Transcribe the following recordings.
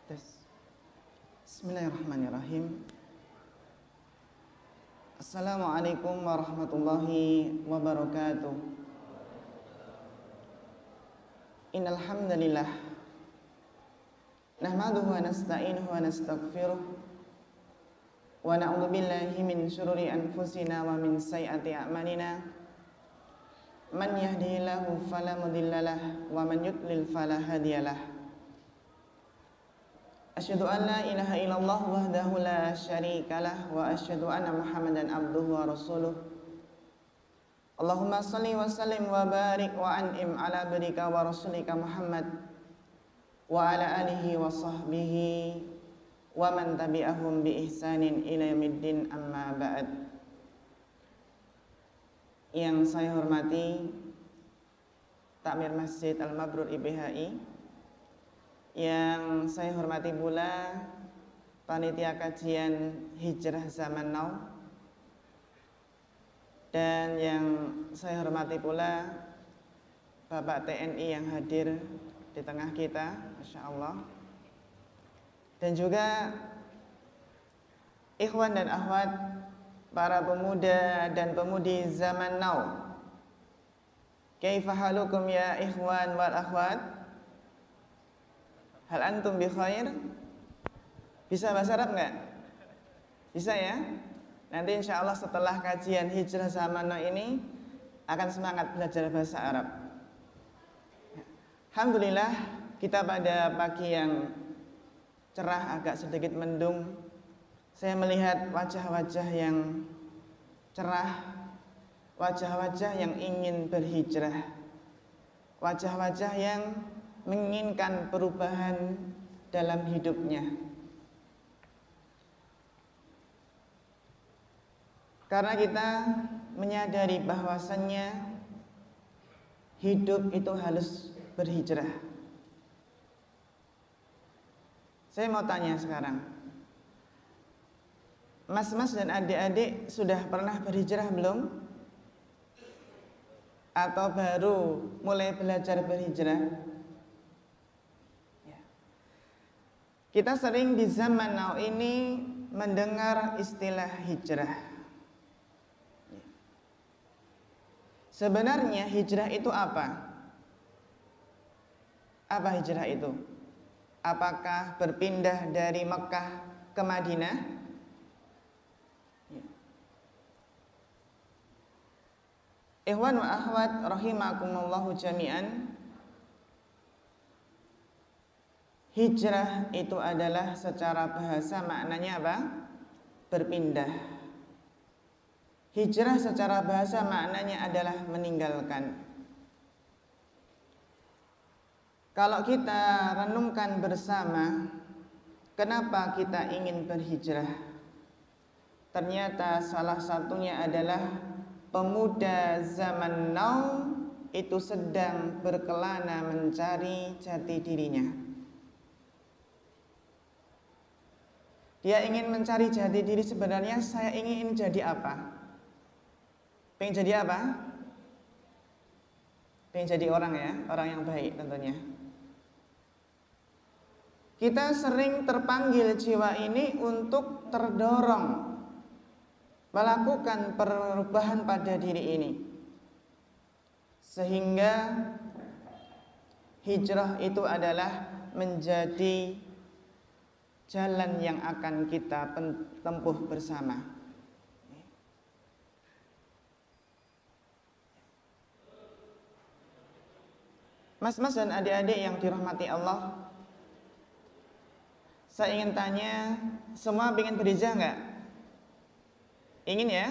Tes. Bismillahirrahmanirrahim. Assalamualaikum warahmatullahi wabarakatuh. Innal hamdalillah nahmaduhu wa nasta'inuhu wa nastaghfiruh wa na'udzu billahi min syururi anfusina wa min sayyiati a'malina. Man yahdihillahu fala mudhillalah wa man yudlil fala hadiyalah. Asyhadu an la ilaha illallah wahdahu la syarikalah wa asyhadu anna Muhammadan abduhu wa rasuluh. Allahumma shalli wa sallim wa barik wa an'im ala abdika wa rasulika Muhammad wa ala alihi wa sahbihi wa man tabi'ahum bi ihsanin ila yaumiddin, amma ba'd. Yang saya hormati Takmir Masjid Al-Mabrur IPHI, yang saya hormati pula panitia kajian hijrah zaman now, dan yang saya hormati pula Bapak TNI yang hadir di tengah kita, Masya Allah, dan juga ikhwan dan akhwat, para pemuda dan pemudi zaman now. Kaifa halukum ya ikhwan wal akhwat? Hal antum bi khair? Bisa bahasa Arab enggak? Bisa ya? Nanti insya Allah setelah kajian hijrah zaman now ini akan semangat belajar bahasa Arab. Alhamdulillah, kita pada pagi yang cerah, agak sedikit mendung, saya melihat wajah-wajah yang cerah, wajah-wajah yang ingin berhijrah, wajah-wajah yang menginginkan perubahan dalam hidupnya. Karena kita menyadari bahwasannya hidup itu harus berhijrah. Saya mau tanya sekarang, mas-mas dan adik-adik sudah pernah berhijrah belum? Atau baru mulai belajar berhijrah? Kita sering di zaman now ini mendengar istilah hijrah. Sebenarnya hijrah itu apa? Apa hijrah itu? Apakah berpindah dari Mekah ke Madinah? Ikhwan wa akhwat rahimakumullahu jami'an. Hijrah itu adalah secara bahasa maknanya apa? Berpindah. Hijrah secara bahasa maknanya adalah meninggalkan. Kalau kita renungkan bersama, kenapa kita ingin berhijrah? Ternyata salah satunya adalah pemuda zaman now itu sedang berkelana mencari jati dirinya. Dia ingin mencari jati diri. Sebenarnya saya ingin jadi apa? Pengen jadi apa? Pengen jadi orang ya, orang yang baik tentunya. Kita sering terpanggil jiwa ini untuk terdorong melakukan perubahan pada diri ini, sehingga hijrah itu adalah menjadi jalan yang akan kita tempuh bersama. Mas-mas dan adik-adik yang dirahmati Allah, saya ingin tanya, semua ingin berhijrah enggak? Ingin ya?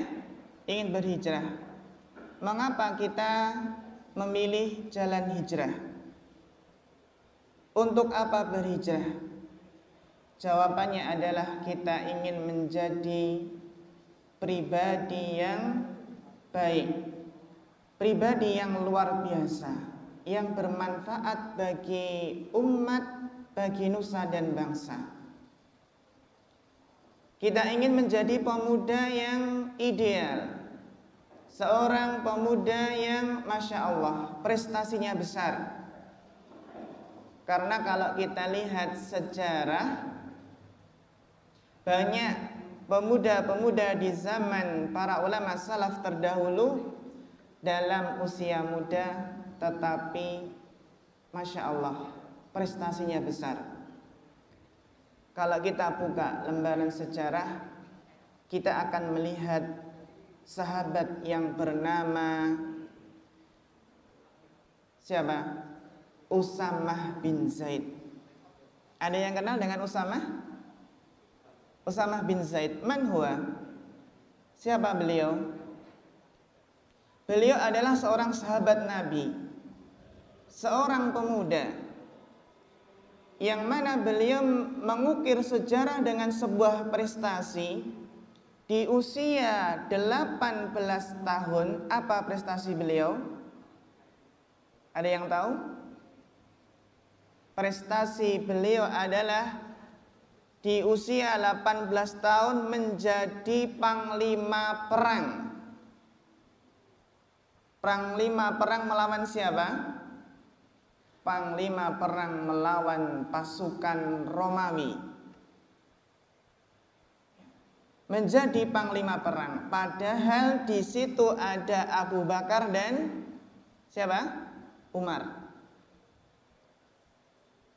Ingin berhijrah. Mengapa kita memilih jalan hijrah? Untuk apa berhijrah? Jawabannya adalah kita ingin menjadi pribadi yang baik, pribadi yang luar biasa, yang bermanfaat bagi umat, bagi nusa dan bangsa. Kita ingin menjadi pemuda yang ideal, seorang pemuda yang Masya Allah prestasinya besar, Karena kalau kita lihat sejarah, banyak pemuda-pemuda di zaman para ulama salaf terdahulu dalam usia muda tetapi Masya Allah prestasinya besar. Kalau kita buka lembaran sejarah, kita akan melihat sahabat yang bernama siapa? Usamah bin Zaid. Ada yang kenal dengan Usamah? Usamah bin Zaid. Man huwa? Siapa beliau? Beliau adalah seorang sahabat Nabi, seorang pemuda yang mana beliau mengukir sejarah dengan sebuah prestasi di usia 18 tahun. Apa prestasi beliau? Ada yang tahu? Prestasi beliau adalah di usia 18 tahun menjadi panglima perang. Panglima perang melawan siapa? Panglima perang melawan pasukan Romawi. Menjadi panglima perang, padahal di situ ada Abu Bakar dan siapa? Umar.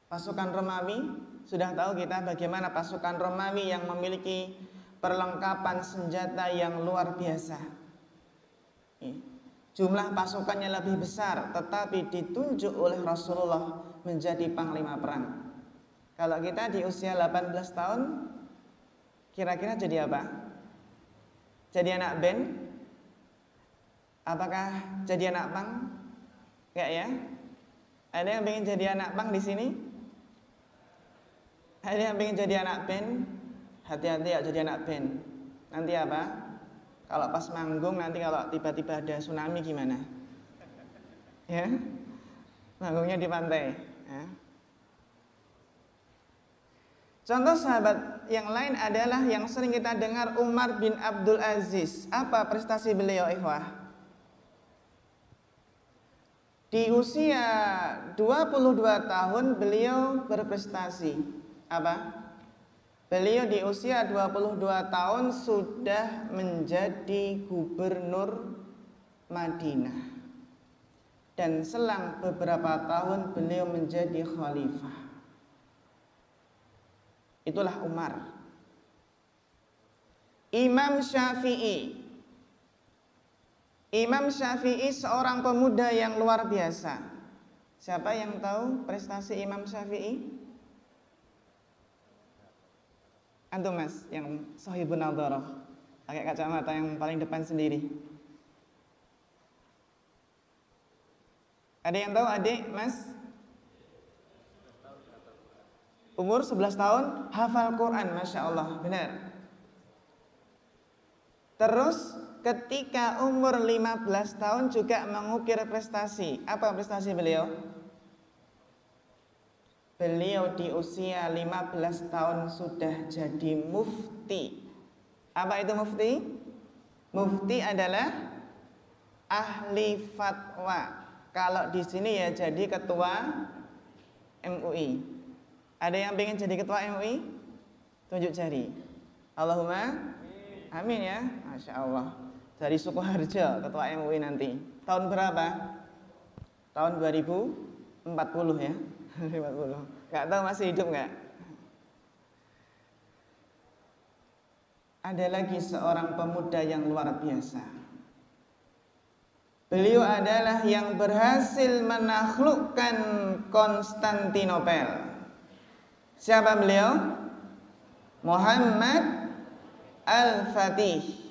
Pasukan Romawi, sudah tahu kita bagaimana pasukan Romawi yang memiliki perlengkapan senjata yang luar biasa. Jumlah pasukannya lebih besar, tetapi ditunjuk oleh Rasulullah menjadi panglima perang. Kalau kita di usia 18 tahun, kira-kira jadi apa? Jadi anak band? Apakah jadi anak pang? Enggak ya? Ada yang pengen jadi anak pang di sini? Ada yang pengen jadi anak band? Hati-hati ya jadi anak band. Nanti apa? Kalau pas manggung nanti kalau tiba-tiba ada tsunami gimana? Ya, manggungnya di pantai. Ya. Contoh sahabat yang lain adalah yang sering kita dengar Umar bin Abdul Aziz. Apa prestasi beliau, ikhwah? Di usia 22 tahun beliau berprestasi. Apa? Beliau di usia 22 tahun sudah menjadi gubernur Madinah. Dan selang beberapa tahun beliau menjadi khalifah. Itulah Umar. Imam Syafi'i. Imam Syafi'i seorang pemuda yang luar biasa. Siapa yang tahu prestasi Imam Syafi'i? Antum mas, yang sahibun nadharah, pakai kacamata yang paling depan sendiri. Ada yang tahu adik mas? Umur 11 tahun, hafal Quran, Masya Allah, benar. Terus ketika umur 15 tahun juga mengukir prestasi. Apa prestasi beliau? Beliau di usia 15 tahun sudah jadi mufti. Apa itu mufti? Mufti adalah ahli fatwa. Kalau di sini ya jadi ketua MUI. Ada yang pengen jadi ketua MUI? Tunjuk jari. Allahumma amin ya. Masya Allah. Dari Sukoharjo ketua MUI nanti. Tahun berapa? Tahun 2040 ya. 50. Gak tahu masih hidup gak? Ada lagi seorang pemuda yang luar biasa. Beliau adalah yang berhasil menaklukkan Konstantinopel. Siapa beliau? Muhammad Al-Fatih.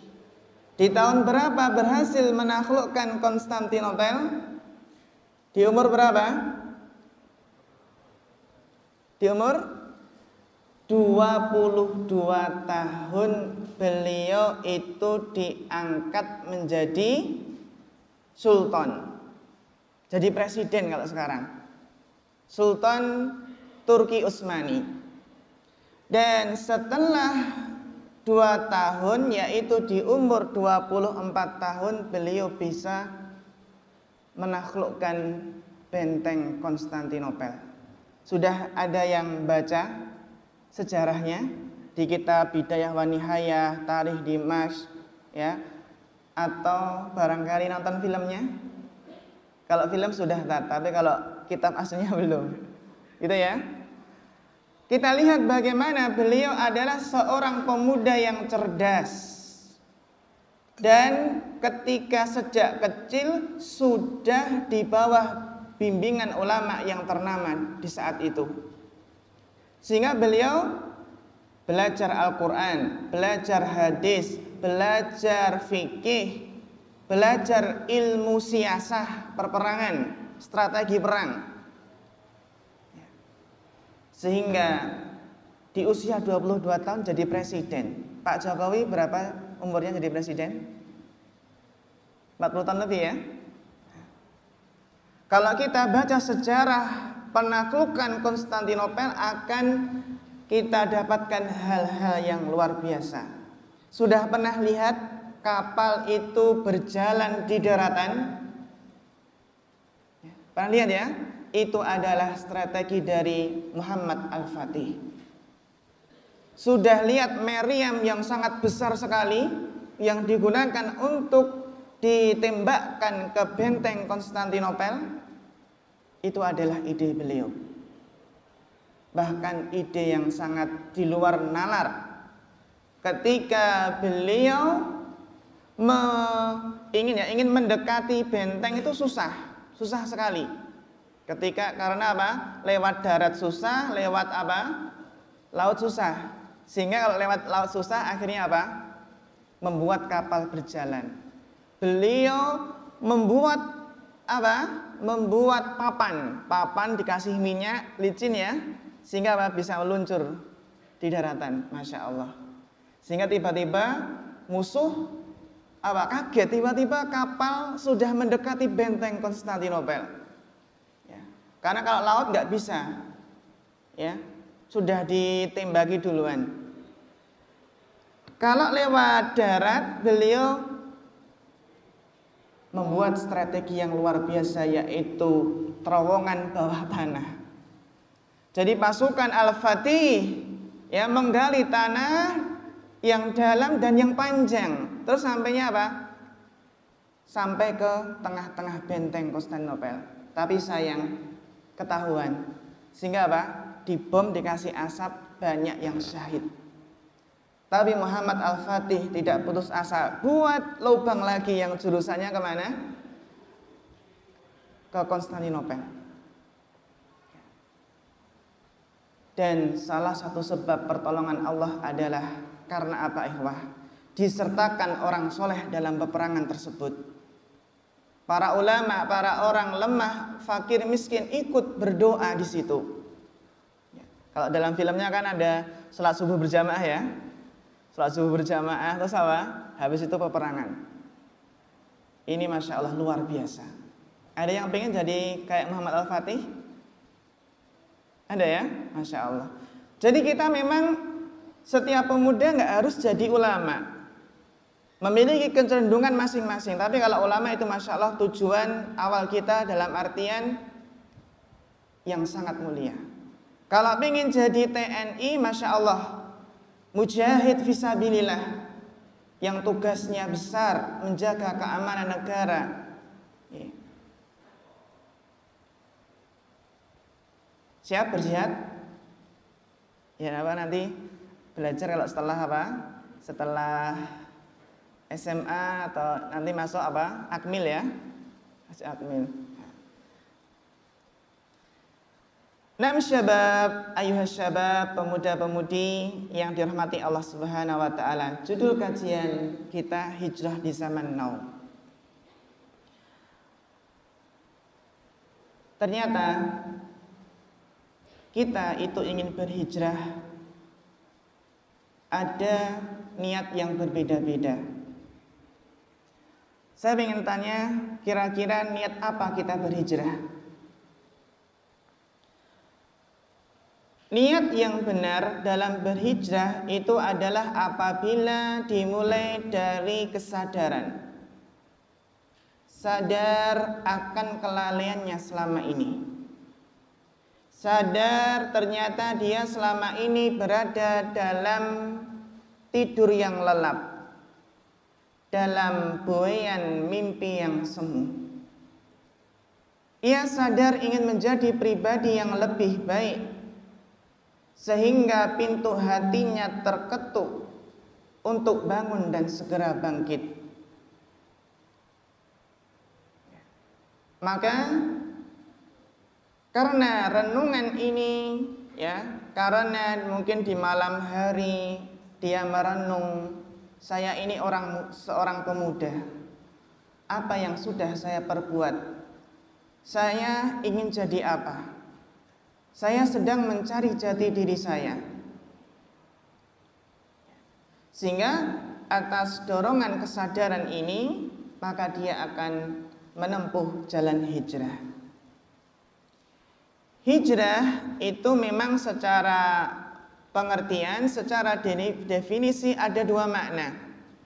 Di tahun berapa berhasil menaklukkan Konstantinopel? Di umur berapa? Di umur 22 tahun beliau itu diangkat menjadi sultan. Jadi presiden kalau sekarang. Sultan Turki Utsmani. Dan setelah 2 tahun, yaitu di umur 24 tahun, beliau bisa menaklukkan benteng Konstantinopel. Sudah ada yang baca sejarahnya di kitab Bidayah wa Nihayah, Tarikh Dimash, ya, atau barangkali nonton filmnya? Kalau film sudah, tapi kalau kitab aslinya belum. Gitu ya. Kita lihat bagaimana beliau adalah seorang pemuda yang cerdas. Dan ketika sejak kecil sudah di bawah bimbingan ulama yang ternama di saat itu. Sehingga beliau belajar Al-Quran, belajar hadis, belajar fikih, belajar ilmu siasah perperangan, strategi perang. Sehingga di usia 22 tahun jadi presiden. Pak Jokowi berapa umurnya jadi presiden? 40 tahun lebih ya. Kalau kita baca sejarah penaklukan Konstantinopel akan kita dapatkan hal-hal yang luar biasa. Sudah pernah lihat kapal itu berjalan di daratan? Pernah lihat ya? Itu adalah strategi dari Muhammad Al-Fatih. Sudah lihat meriam yang sangat besar sekali yang digunakan untuk ditembakkan ke benteng Konstantinopel? Itu adalah ide beliau. Bahkan ide yang sangat di luar nalar. Ketika beliau ingin mendekati benteng itu susah sekali. Karena apa? Lewat darat susah, lewat apa? Laut susah. Sehingga kalau lewat laut susah, akhirnya apa? Membuat kapal berjalan. Beliau membuat apa? Membuat papan dikasih minyak, licin ya, sehingga apa? Bisa meluncur di daratan, masya Allah. Sehingga tiba-tiba musuh apa? Kaget, tiba-tiba kapal sudah mendekati benteng Konstantinopel. Ya. Karena kalau laut nggak bisa, ya, sudah ditembaki duluan. Kalau lewat darat, beliau membuat strategi yang luar biasa, yaitu terowongan bawah tanah. Jadi pasukan Al-Fatih ya menggali tanah yang dalam dan yang panjang. Terus sampainya apa? Sampai ke tengah-tengah benteng Konstantinopel. Tapi sayang ketahuan. Sehingga apa? Dibom, dikasih asap, banyak yang syahid. Tapi Muhammad Al-Fatih tidak putus asa, buat lubang lagi yang jurusannya kemana? Ke Konstantinopel. Dan salah satu sebab pertolongan Allah adalah karena apa, ikhwah? Disertakan orang soleh dalam peperangan tersebut. Para ulama, para orang lemah, fakir, miskin ikut berdoa di situ. Kalau dalam filmnya kan ada salat subuh berjamaah ya. Salat subuh berjamaah terus apa? Habis itu peperangan. Ini masya Allah luar biasa. Ada yang pengen jadi kayak Muhammad Al-Fatih? Ada ya? Masya Allah. Jadi kita memang setiap pemuda nggak harus jadi ulama. Memiliki kecenderungan masing-masing. Tapi kalau ulama itu masya Allah tujuan awal kita dalam artian yang sangat mulia. Kalau pengen jadi TNI, masya Allah, mujahid fisabilillah yang tugasnya besar menjaga keamanan negara. Siap berjihad? Ya apa nanti belajar kalau setelah apa? Setelah SMA atau nanti masuk apa? Akmil ya? Masuk Akmil. Nam syabab, ayuhas syabab, pemuda-pemudi yang dirahmati Allah Subhanahu wa taala. Judul kajian kita Hijrah di Zaman Now. Ternyata kita itu ingin berhijrah ada niat yang berbeda-beda. Saya ingin tanya, kira-kira niat apa kita berhijrah? Niat yang benar dalam berhijrah itu adalah apabila dimulai dari kesadaran. Sadar akan kelalaiannya selama ini. sadar ternyata dia selama ini berada dalam tidur yang lelap, dalam buaian mimpi yang semu. Ia sadar ingin menjadi pribadi yang lebih baik, sehingga pintu hatinya terketuk untuk bangun dan segera bangkit. Maka karena renungan ini, karena mungkin di malam hari dia merenung, saya ini seorang pemuda, apa yang sudah saya perbuat? Saya ingin jadi apa? Saya sedang mencari jati diri saya. Sehingga atas dorongan kesadaran ini, maka dia akan menempuh jalan hijrah. Hijrah itu memang secara pengertian, secara definisi ada dua makna.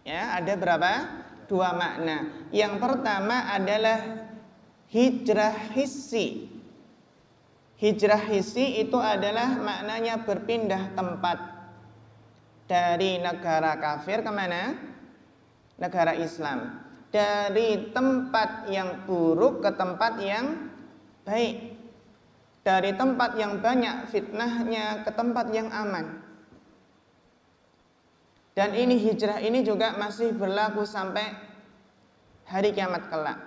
Ya, ada berapa? Dua makna. Yang pertama adalah hijrah hissi. Hijrah hissi itu adalah maknanya berpindah tempat dari negara kafir kemana? Negara Islam. Dari tempat yang buruk ke tempat yang baik. Dari tempat yang banyak fitnahnya ke tempat yang aman. Dan ini hijrah ini juga masih berlaku sampai hari kiamat kelak.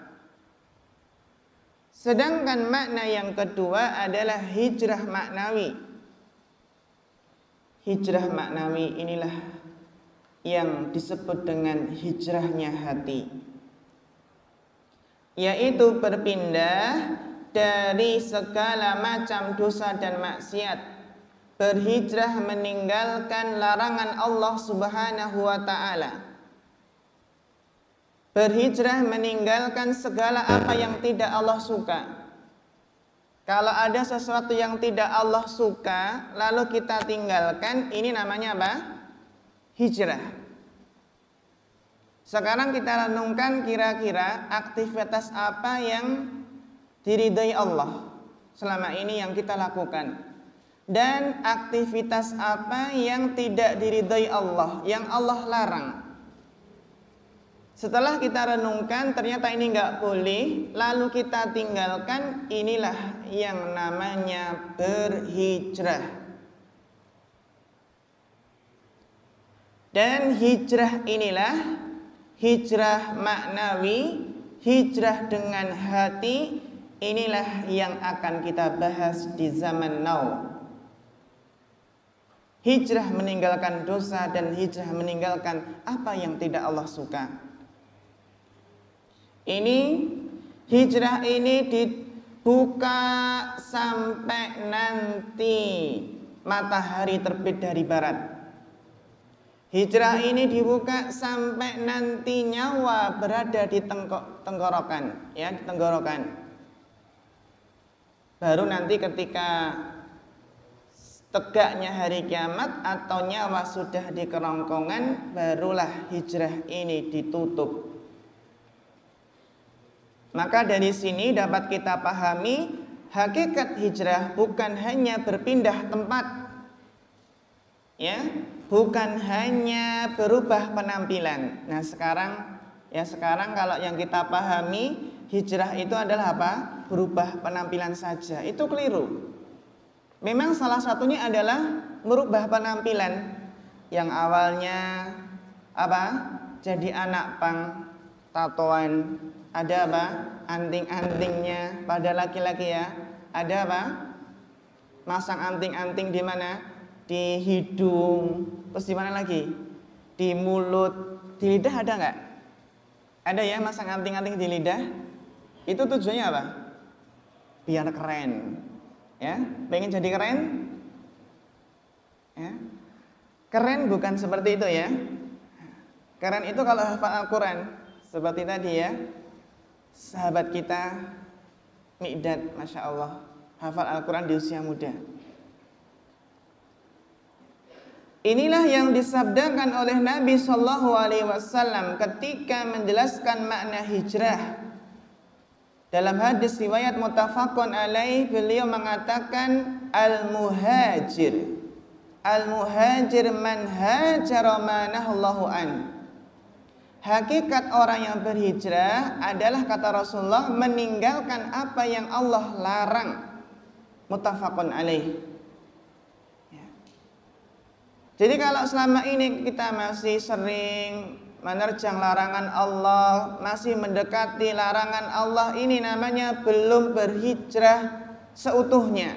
Sedangkan makna yang kedua adalah hijrah maknawi. Hijrah maknawi inilah yang disebut dengan hijrahnya hati, yaitu berpindah dari segala macam dosa dan maksiat, berhijrah meninggalkan larangan Allah Subhanahu wa ta'ala, berhijrah meninggalkan segala apa yang tidak Allah suka. Kalau ada sesuatu yang tidak Allah suka lalu kita tinggalkan, ini namanya apa? Hijrah. Sekarang kita renungkan kira-kira aktivitas apa yang diridhai Allah selama ini yang kita lakukan, dan aktivitas apa yang tidak diridhai Allah, yang Allah larang. Setelah kita renungkan ternyata ini nggak boleh, lalu kita tinggalkan, inilah yang namanya berhijrah. Dan hijrah inilah hijrah maknawi, hijrah dengan hati, inilah yang akan kita bahas di zaman now. Hijrah meninggalkan dosa dan hijrah meninggalkan apa yang tidak Allah suka. Ini hijrah ini dibuka sampai nanti matahari terbit dari barat. Hijrah ini dibuka sampai nanti nyawa berada di tenggorokan, ya, di tenggorokan. Baru nanti ketika tegaknya hari kiamat atau nyawa sudah di kerongkongan, barulah hijrah ini ditutup. Maka dari sini dapat kita pahami hakikat hijrah bukan hanya berpindah tempat, ya, bukan hanya berubah penampilan. Nah sekarang kalau yang kita pahami hijrah itu adalah apa? Berubah penampilan saja. Itu keliru. Memang salah satunya adalah merubah penampilan. Yang awalnya apa? Jadi anak pang, tatoan, ada apa? Anting-antingnya pada laki-laki, ya. Ada apa? Masang anting-anting di mana? Di hidung. Terus di mana lagi? Di mulut, di lidah ada nggak? Ada ya masang anting-anting di lidah. Itu tujuannya apa? Biar keren. Ya, pengen jadi keren? Ya. Keren bukan seperti itu, ya. Keren itu kalau hafal Al-Quran. Seperti tadi, ya. Sahabat kita Mi'dad, Masya Allah, hafal Al-Quran di usia muda. Inilah yang disabdakan oleh Nabi SAW ketika menjelaskan makna hijrah. Dalam hadis riwayat muttafaqun alaih, beliau mengatakan al-muhajir man hajara ma nahallahu an. Hakikat orang yang berhijrah adalah, kata Rasulullah, meninggalkan apa yang Allah larang. Muttafaqun alaih. Ya. Jadi kalau selama ini kita masih sering menerjang larangan Allah, masih mendekati larangan Allah, ini namanya belum berhijrah seutuhnya.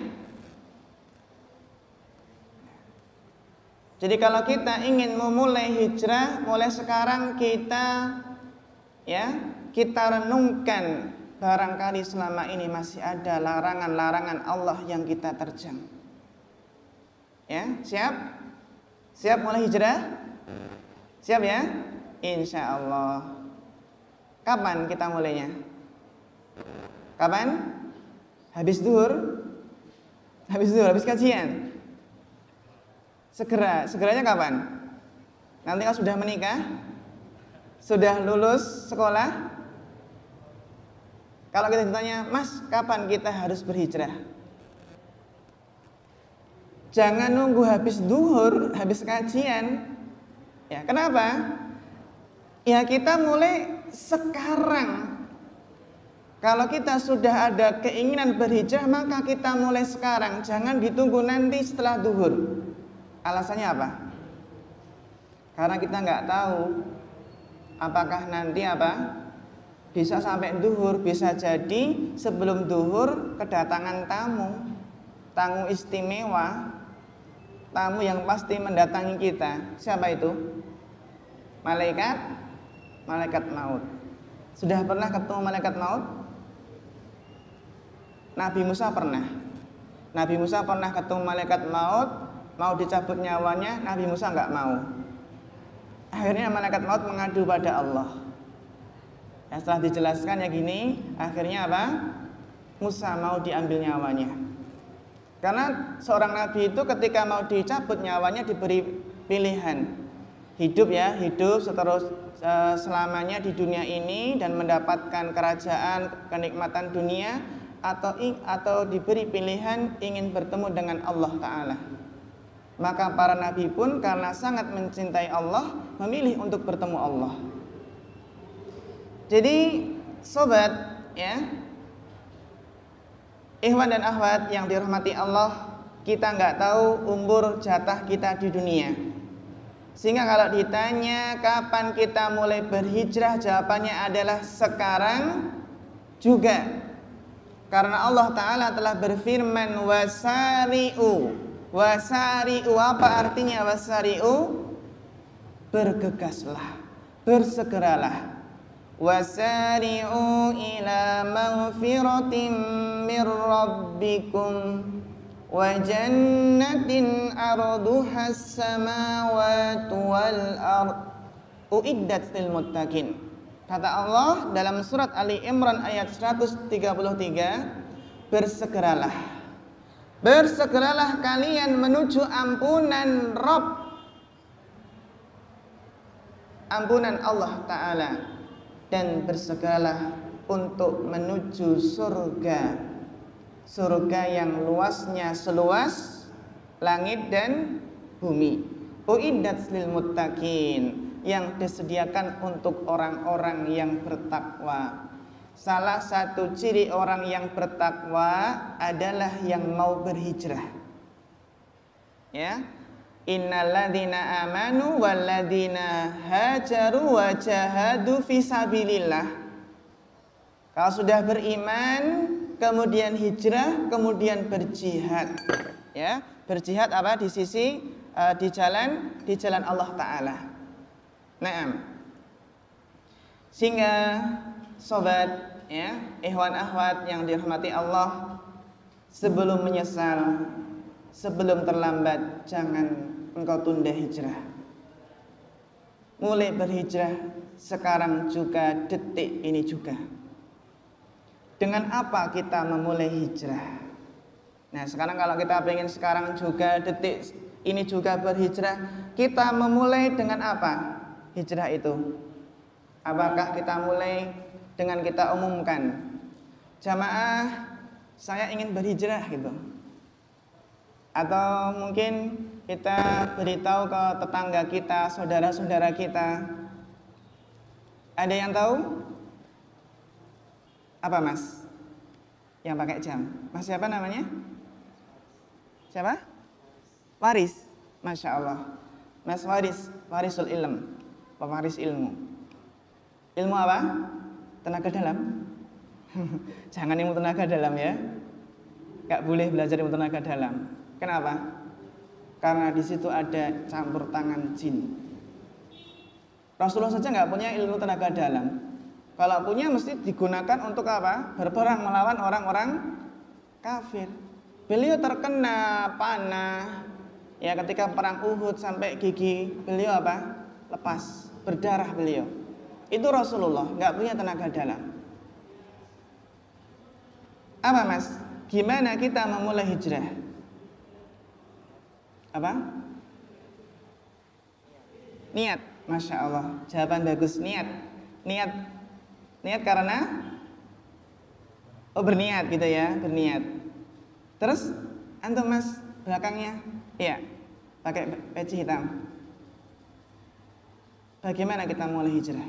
Jadi kalau kita ingin memulai hijrah, mulai sekarang kita renungkan, barangkali selama ini masih ada larangan-larangan Allah yang kita terjang. Ya, siap? Siap mulai hijrah? Siap ya? Insya Allah. Kapan kita mulainya? Kapan? Habis duhur? Habis kajian? Segeranya kapan? Nanti kalau sudah menikah? Sudah lulus sekolah? Kalau kita ditanya, Mas, kapan kita harus berhijrah? Jangan nunggu habis duhur, habis kajian. Ya, kenapa? Ya, kita mulai sekarang. Kalau kita sudah ada keinginan berhijrah, maka kita mulai sekarang. Jangan ditunggu nanti setelah duhur. Alasannya apa? Karena kita nggak tahu apakah nanti bisa sampai duhur. Bisa jadi sebelum duhur kedatangan tamu istimewa, tamu yang pasti mendatangi kita. Siapa itu? Malaikat maut. Sudah pernah ketemu malaikat maut? Nabi Musa pernah ketemu malaikat maut, mau dicabut nyawanya, Nabi Musa nggak mau. Akhirnya malaikat maut mengadu pada Allah. Ya, setelah dijelaskan ya gini, akhirnya Musa mau diambil nyawanya. Karena seorang nabi itu ketika mau dicabut nyawanya diberi pilihan. Hidup selamanya di dunia ini dan mendapatkan kerajaan, kenikmatan dunia, atau diberi pilihan ingin bertemu dengan Allah Ta'ala. Maka para nabi pun karena sangat mencintai Allah memilih untuk bertemu Allah. Jadi sobat ya, ikhwan dan akhwat yang dirahmati Allah, kita nggak tahu umur jatah kita di dunia. Sehingga kalau ditanya kapan kita mulai berhijrah, jawabannya adalah sekarang juga. Karena Allah Ta'ala telah berfirman wasari'u, apa artinya wasari'u? Bergegaslah, bersegeralah. Wasari'u ila maghfiratin mir rabbikum wa jannatin arduhas samawati wal ard uiddat lil muttaqin. Kata Allah dalam surat Ali Imran ayat 133, bersegeralah kalian menuju ampunan ampunan Allah Ta'ala, dan bersegeralah untuk menuju surga yang luasnya seluas langit dan bumi. Uiddat lil muttaqin, yang disediakan untuk orang-orang yang bertakwa. Salah satu ciri orang yang bertakwa adalah yang mau berhijrah. Ya. Innalladzina amanu walladzina hajaru wa jahadu fisabilillah. Kalau sudah beriman, kemudian hijrah, kemudian berjihad. Ya, berjihad di jalan Allah Ta'ala. Naam. Sehingga sobat ya, ikhwan akhwat yang dirahmati Allah, sebelum menyesal, sebelum terlambat, jangan engkau tunda hijrah. Mulai berhijrah sekarang juga, detik ini juga. Dengan apa kita memulai hijrah? Nah, sekarang kalau kita pengen sekarang juga, detik ini juga berhijrah, kita memulai dengan apa? Hijrah itu. Apakah kita mulai dengan kita umumkan? jamaah saya ingin berhijrah gitu. Atau mungkin kita beritahu ke tetangga kita, saudara-saudara kita. Ada yang tahu? Apa Mas? Yang pakai jam. Mas siapa namanya? Siapa? Waris. Masya Allah. Mas Waris, Warisul Ilm. Pewaris ilmu. Ilmu apa? Tenaga dalam. Jangan ilmu tenaga dalam ya. Gak boleh belajar ilmu tenaga dalam. Kenapa? Karena di situ ada campur tangan jin. Rasulullah saja nggak punya ilmu tenaga dalam. Kalau punya mesti digunakan untuk apa? Berperang melawan orang-orang kafir. Beliau terkena panah. Ya ketika perang Uhud sampai gigi beliau apa? Lepas, berdarah beliau. Itu Rasulullah nggak punya tenaga dalam. Apa Mas? Gimana kita memulai hijrah? Apa? Niat. Masya Allah. Jawaban bagus. Niat. Niat karena berniat gitu ya. Berniat. Terus antum Mas belakangnya, iya, pakai peci hitam. Bagaimana kita mulai hijrah?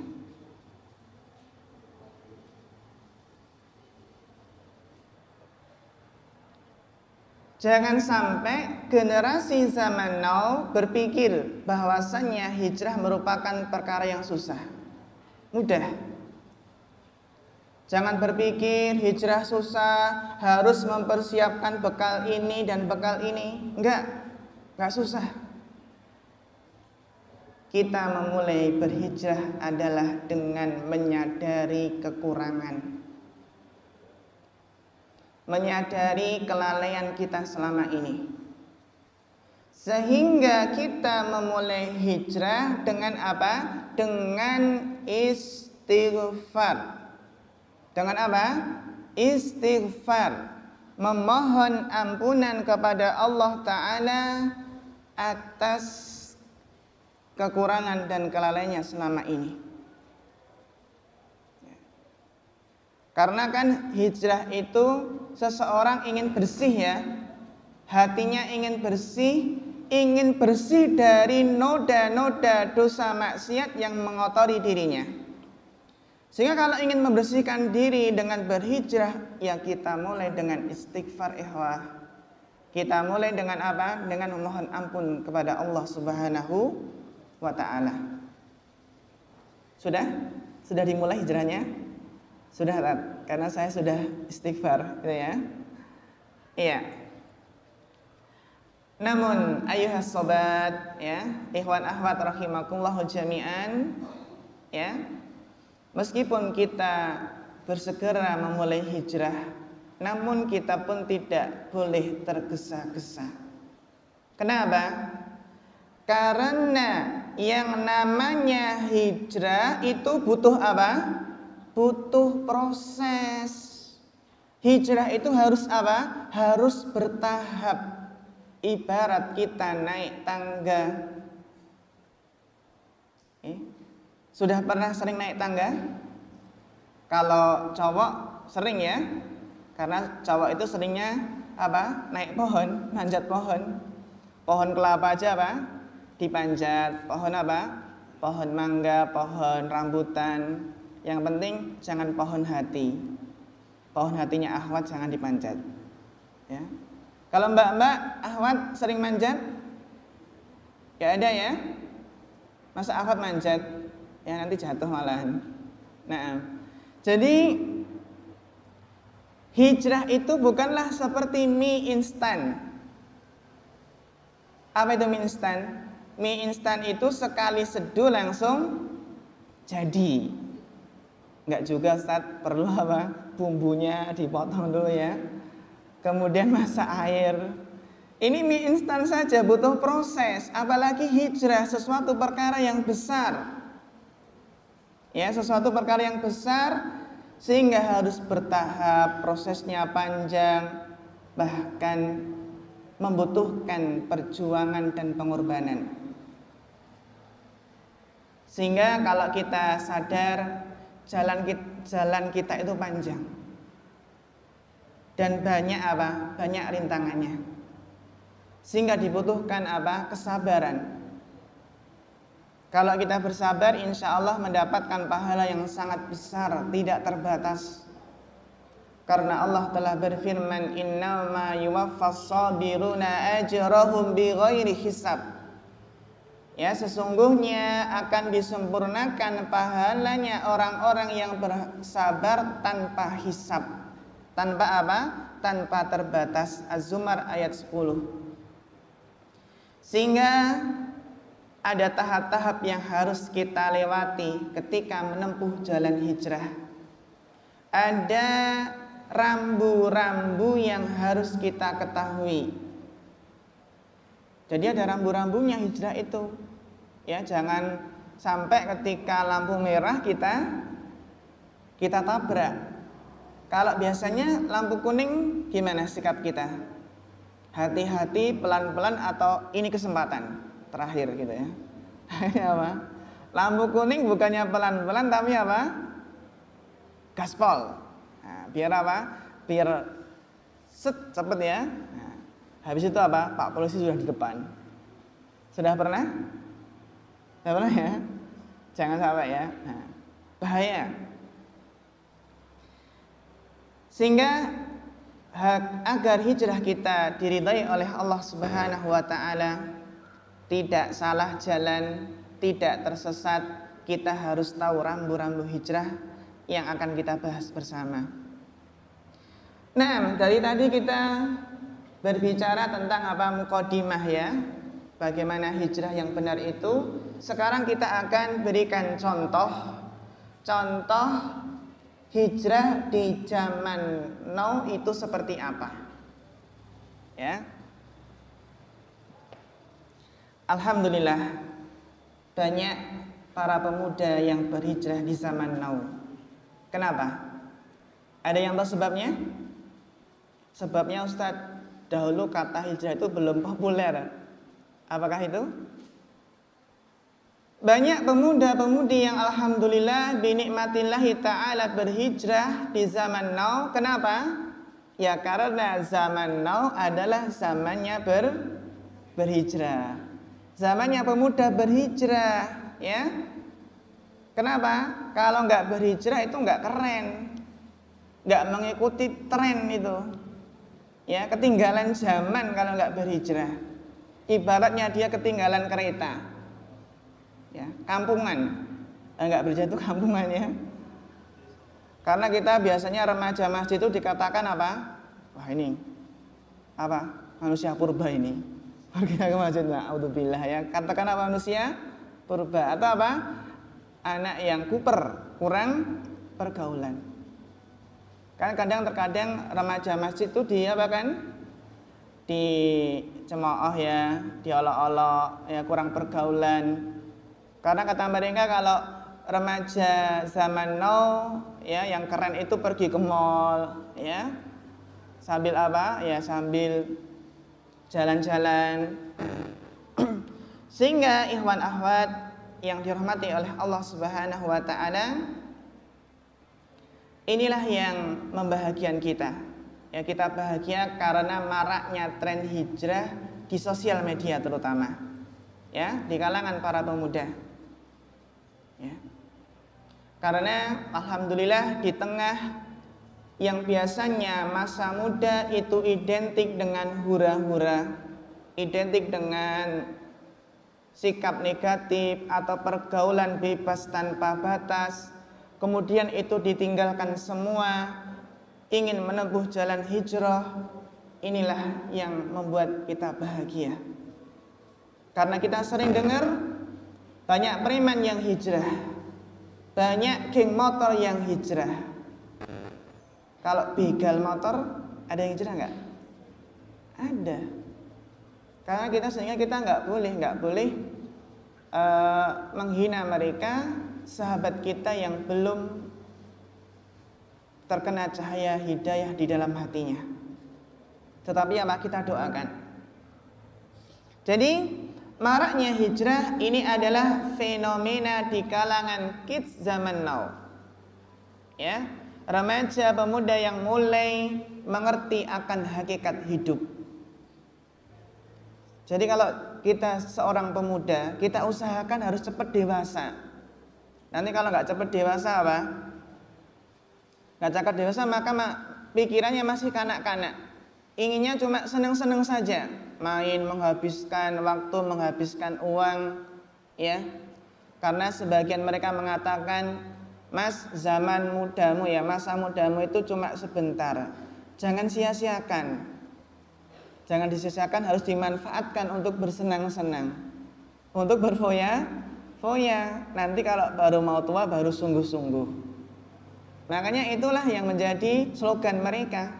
Jangan sampai generasi zaman now berpikir bahwasannya hijrah merupakan perkara yang susah, mudah. Jangan berpikir hijrah susah, harus mempersiapkan bekal ini dan bekal ini. Enggak susah. Kita memulai berhijrah adalah dengan menyadari kekurangan, menyadari kelalaian kita selama ini, sehingga kita memulai hijrah dengan apa? Dengan istighfar. Dengan apa? Istighfar. Memohon ampunan kepada Allah Ta'ala atas kekurangan dan kelalaiannya selama ini. Karena kan hijrah itu seseorang ingin bersih ya. Hatinya ingin bersih dari noda-noda dosa maksiat yang mengotori dirinya. Sehingga kalau ingin membersihkan diri dengan berhijrah, ya kita mulai dengan istighfar ikhwah. Kita mulai dengan apa? Dengan memohon ampun kepada Allah Subhanahu wa ta'ala. Sudah dimulai hijrahnya? Sudah Rat, karena saya sudah istighfar gitu ya. Iya. Namun ayuhas sobat ya, ikhwan akhwat rahimakumullah jami'an ya. Meskipun kita bersegera memulai hijrah, namun kita pun tidak boleh tergesa-gesa. Kenapa? Karena yang namanya hijrah itu butuh apa? Butuh proses. Hijrah itu harus apa? Harus bertahap. Ibarat kita naik tangga. Sudah pernah sering naik tangga? Kalau cowok sering ya, karena cowok itu seringnya apa? Naik pohon, manjat pohon. Pohon kelapa aja apa? Dipanjat. Pohon apa? Pohon mangga, pohon rambutan. Yang penting jangan pohon hati. Pohon hatinya akhwat jangan dipanjat. Ya. Kalau mbak-mbak akhwat sering manjat? Gak ada ya? Masa akhwat manjat? Ya nanti jatuh malahan. Nah, jadi hijrah itu bukanlah seperti mie instan. Apa itu mie instan? Mie instan itu sekali seduh langsung jadi. Enggak juga Ustaz, perlu apa? Bumbunya dipotong dulu ya. Kemudian masak air. Ini mie instan saja butuh proses, apalagi hijrah, sesuatu perkara yang besar. Ya, sesuatu perkara yang besar sehingga harus bertahap, prosesnya panjang, bahkan membutuhkan perjuangan dan pengorbanan. Sehingga kalau kita sadar jalan kita itu panjang. dan banyak apa? Banyak rintangannya. Sehingga dibutuhkan apa? Kesabaran. Kalau kita bersabar, insya Allah mendapatkan pahala yang sangat besar, tidak terbatas. Karena Allah telah berfirman, innama yuwaffas sabiruna ajrahum bighairi hisab. Ya, sesungguhnya akan disempurnakan pahalanya orang-orang yang bersabar tanpa hisab. Tanpa apa? Tanpa terbatas. Az-Zumar ayat 10. Sehingga ada tahap-tahap yang harus kita lewati ketika menempuh jalan hijrah. Ada rambu-rambu yang harus kita ketahui. Jadi ada rambu-rambunya hijrah itu. Ya, jangan sampai ketika lampu merah kita tabrak. Kalau biasanya lampu kuning gimana sikap kita? Hati-hati, pelan-pelan, atau ini kesempatan terakhir gitu ya. Apa? Lampu kuning bukannya pelan-pelan tapi apa? Gaspol. Nah, biar apa? Biar cepet ya. Nah, habis itu apa? Pak polisi sudah di depan. Sudah pernah? Sudah pernah ya? Jangan sampai ya. Nah, bahaya. Sehingga agar hijrah kita diridai oleh Allah Subhanahu wa taala, tidak salah jalan, tidak tersesat, kita harus tahu rambu-rambu hijrah yang akan kita bahas bersama. Nah, dari tadi kita berbicara tentang apa? Muqaddimah ya. Bagaimana hijrah yang benar itu. Sekarang kita akan berikan contoh hijrah di zaman now itu seperti apa. Ya. Alhamdulillah banyak para pemuda yang berhijrah di zaman now. Kenapa? Ada yang tahu sebabnya? Sebabnya Ustadz, dahulu kata hijrah itu belum populer. Apakah itu? Banyak pemuda-pemudi yang alhamdulillah binikmatillahi ta'ala berhijrah di zaman now. Kenapa? Ya karena zaman now adalah zamannya berhijrah. Zamannya pemuda berhijrah, ya. Kenapa? Kalau nggak berhijrah itu nggak keren, nggak mengikuti tren itu, ya. Ketinggalan zaman kalau nggak berhijrah. Ibaratnya dia ketinggalan kereta, ya. Kampungan, nggak berhijrah itu kampungan ya. Karena kita biasanya remaja masjid itu dikatakan apa? Wah ini apa? Manusia purba ini. Kita ke masjid, na'udzubillah ya. Katakan apa? Manusia purba atau apa? Anak yang kurang pergaulan. Kan terkadang remaja masjid itu dia bahkan dicemooh ya, diolok-olok ya, kurang pergaulan. Karena kata mereka kalau remaja zaman now ya yang keren itu pergi ke mall ya. Sambil apa? Ya sambil jalan-jalan. Sehingga ikhwan akhwat yang dirahmati oleh Allah Subhanahu wa taala, inilah yang membahagiakan kita. Ya, kita bahagia karena maraknya tren hijrah di sosial media terutama. Ya, di kalangan para pemuda. Ya. Karena alhamdulillah di tengah yang biasanya masa muda itu identik dengan hura-hura, identik dengan sikap negatif atau pergaulan bebas tanpa batas, kemudian itu ditinggalkan semua, ingin menempuh jalan hijrah. Inilah yang membuat kita bahagia. Karena kita sering dengar banyak preman yang hijrah, banyak geng motor yang hijrah. Kalau begal motor ada yang hijrah nggak? Ada. Karena sehingga kita nggak boleh menghina mereka, sahabat kita yang belum terkena cahaya hidayah di dalam hatinya. Tetapi apa kita doakan. Jadi maraknya hijrah ini adalah fenomena di kalangan kids zaman now. Ya. Remaja pemuda yang mulai mengerti akan hakikat hidup. Jadi kalau kita seorang pemuda, kita usahakan harus cepat dewasa. Nanti kalau nggak cepat dewasa apa? Nggak cepat dewasa maka pikirannya masih kanak-kanak. Inginnya cuma seneng-seneng saja, main, menghabiskan waktu, menghabiskan uang, ya. Karena sebagian mereka mengatakan, Mas, zaman mudamu ya, masa mudamu itu cuma sebentar. Jangan sia-siakan. Jangan disia-siakan, harus dimanfaatkan untuk bersenang-senang. Untuk berfoya-foya. Nanti kalau baru mau tua baru sungguh-sungguh. Makanya itulah yang menjadi slogan mereka.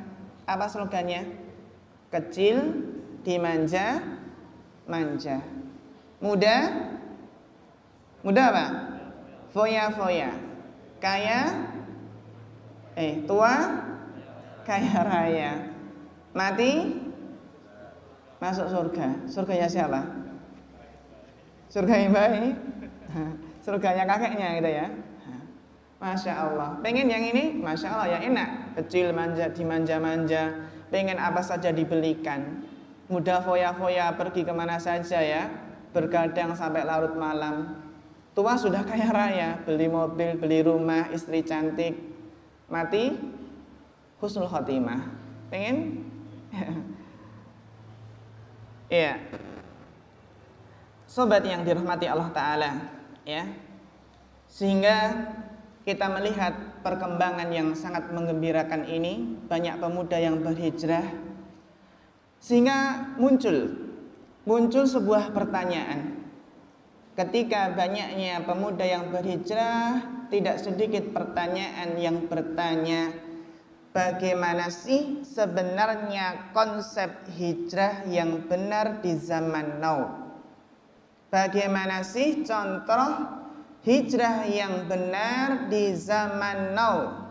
Apa slogannya? Kecil dimanja manja. Muda apa? Foya-foya. Kaya tua kaya raya. Mati masuk surga. Surganya siapa? Surga yang baik. Surganya kakeknya gitu ya. Masya Allah. Pengen yang ini? Masya Allah ya enak. Kecil manja dimanja-manja. Pengen apa saja dibelikan. Mudah foya-foya pergi kemana saja ya. Bergadang sampai larut malam. Tua sudah kaya raya. Beli mobil, beli rumah, istri cantik. Mati husnul khotimah. Pengen? Iya. Sobat yang dirahmati Allah Ta'ala, ya. Sehingga kita melihat perkembangan yang sangat menggembirakan ini, banyak pemuda yang berhijrah, sehingga muncul sebuah pertanyaan. Ketika banyaknya pemuda yang berhijrah, tidak sedikit pertanyaan yang bertanya, bagaimana sih sebenarnya konsep hijrah yang benar di zaman now? Bagaimana sih contoh hijrah yang benar di zaman now?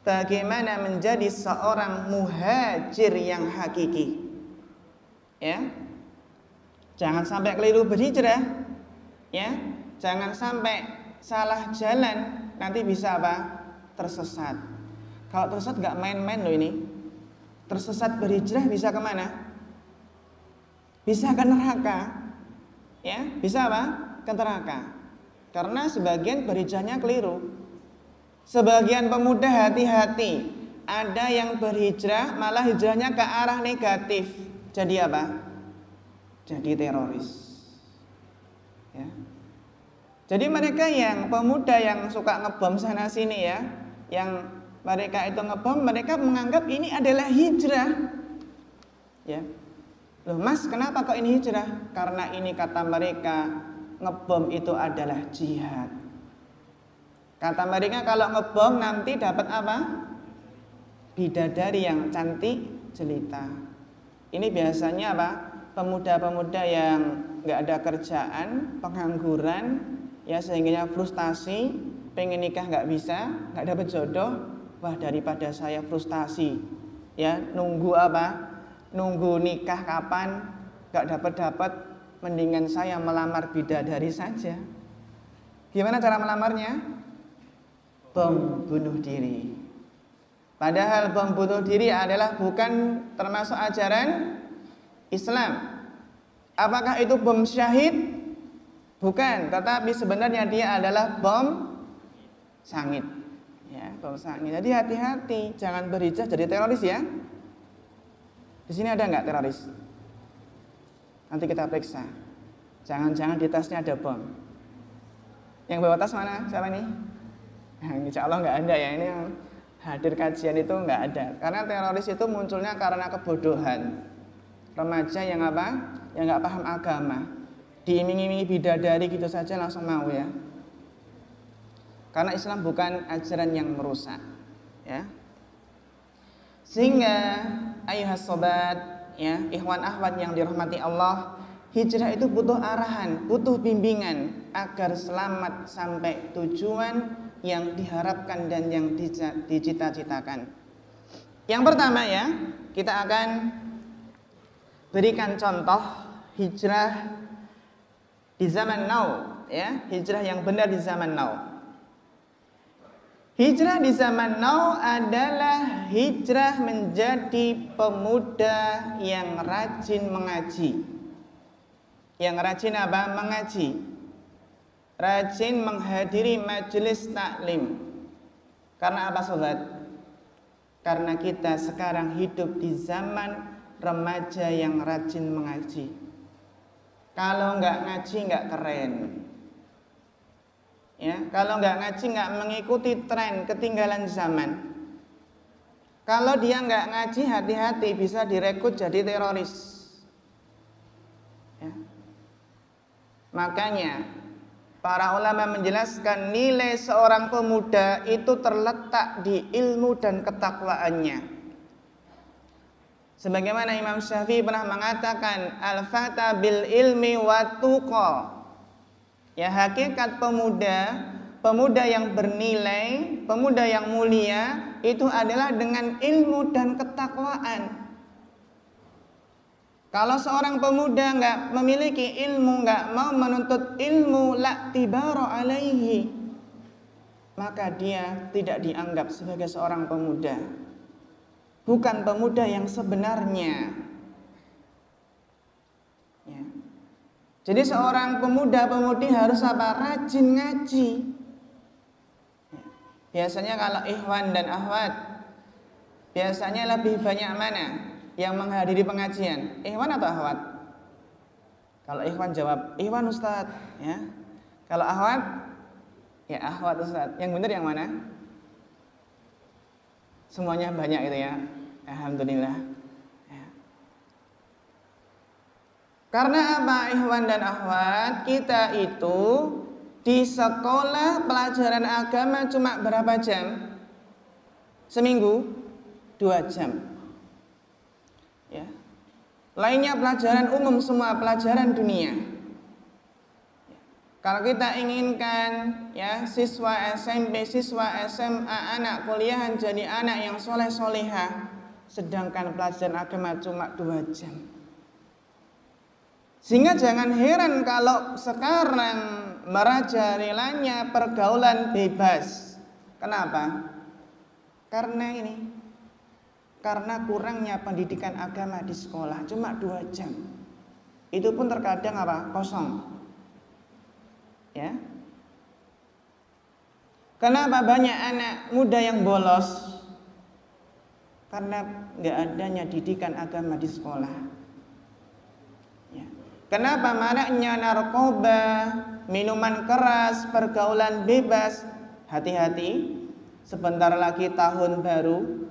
Bagaimana menjadi seorang muhajir yang hakiki? Ya. Jangan sampai keliru berhijrah. Ya. Jangan sampai salah jalan, nanti bisa apa? Tersesat. Kalau tersesat gak main-main loh ini. Tersesat berhijrah bisa kemana? Bisa ke neraka. Ya, bisa apa? Ke neraka. Karena sebagian berhijrahnya keliru. Sebagian pemuda hati-hati. Ada yang berhijrah malah hijrahnya ke arah negatif. Jadi apa? Jadi teroris. Ya. Jadi mereka yang pemuda yang suka ngebom sana sini ya, yang mereka itu ngebom, mereka menganggap ini adalah hijrah. Ya. Loh Mas, kenapa kok ini hijrah? Karena ini kata mereka, ngebom itu adalah jihad. Kata mereka kalau ngebom nanti dapat apa? Bidadari yang cantik jelita. Ini biasanya apa? Pemuda-pemuda yang nggak ada kerjaan, pengangguran, ya sehingga frustasi, pengen nikah nggak bisa, nggak dapat jodoh. Wah, daripada saya frustasi, ya nunggu apa? Nunggu nikah kapan? Nggak dapat, mendingan saya melamar bidadari saja. Gimana cara melamarnya? Bom bunuh diri. Padahal bom bunuh diri adalah bukan termasuk ajaran Islam. Apakah itu bom syahid? Bukan, tetapi sebenarnya dia adalah bom sangit. Ya, bom sangit. Jadi hati-hati, jangan berhijrah jadi teroris ya. Di sini ada nggak teroris? Nanti kita periksa. Jangan-jangan di tasnya ada bom. Yang bawa tas mana? Siapa ini? Insya Allah nggak ada ya. Ini yang hadir kajian itu nggak ada. Karena teroris itu munculnya karena kebodohan. Remaja yang apa? Yang nggak paham agama. Diiming-imingi bidadari gitu saja langsung mau ya. Karena Islam bukan ajaran yang merusak. Ya. Sehingga ayuhas sobat, ya, ikhwan akhwat yang dirahmati Allah, hijrah itu butuh arahan, butuh bimbingan agar selamat sampai tujuan yang diharapkan dan yang dicita-citakan. Yang pertama ya, kita akan berikan contoh hijrah di zaman now, ya, hijrah yang benar di zaman now. Hijrah di zaman now adalah hijrah menjadi pemuda yang rajin mengaji. Yang rajin apa? Mengaji. Rajin menghadiri majelis taklim. Karena apa sobat? Karena kita sekarang hidup di zaman remaja yang rajin mengaji. Kalau nggak ngaji nggak keren. Ya, kalau nggak ngaji nggak mengikuti tren ketinggalan zaman. Kalau dia nggak ngaji hati-hati bisa direkrut jadi teroris. Ya. Makanya para ulama menjelaskan nilai seorang pemuda itu terletak di ilmu dan ketakwaannya. Sebagaimana Imam Syafi'i pernah mengatakan, al-fata bil ilmi wa tuqa. Ya, hakikat pemuda yang bernilai, pemuda yang mulia itu adalah dengan ilmu dan ketakwaan. Kalau seorang pemuda nggak memiliki ilmu, nggak mau menuntut ilmu, la tibara alaihi, maka dia tidak dianggap sebagai seorang pemuda. Bukan pemuda yang sebenarnya. Ya. Jadi seorang pemuda-pemudi harus apa? Rajin ngaji. Biasanya kalau ikhwan dan akhwat, biasanya lebih banyak mana yang menghadiri pengajian? Ikhwan atau akhwat? Kalau ikhwan jawab, ikhwan Ustadz. Ya. Kalau akhwat, ya akhwat Ustadz. Yang benar yang mana? Semuanya banyak itu ya. Alhamdulillah. Karena apa ikhwan dan akhwat? Kita itu di sekolah pelajaran agama cuma berapa jam? Seminggu 2 jam. Ya. Lainnya pelajaran umum semua, pelajaran dunia. Kalau kita inginkan ya siswa SMP, siswa SMA, anak kuliahan jadi anak yang soleh-solehah, sedangkan pelajaran agama cuma 2 jam. Sehingga jangan heran kalau sekarang merajalelanya pergaulan bebas. Kenapa? Karena ini. Karena kurangnya pendidikan agama di sekolah. Cuma 2 jam. Itu pun terkadang apa? Kosong. Ya. Kenapa banyak anak muda yang bolos? Karena nggak adanya didikan agama di sekolah. Kenapa maraknya narkoba, minuman keras, pergaulan bebas? Hati-hati, sebentar lagi tahun baru.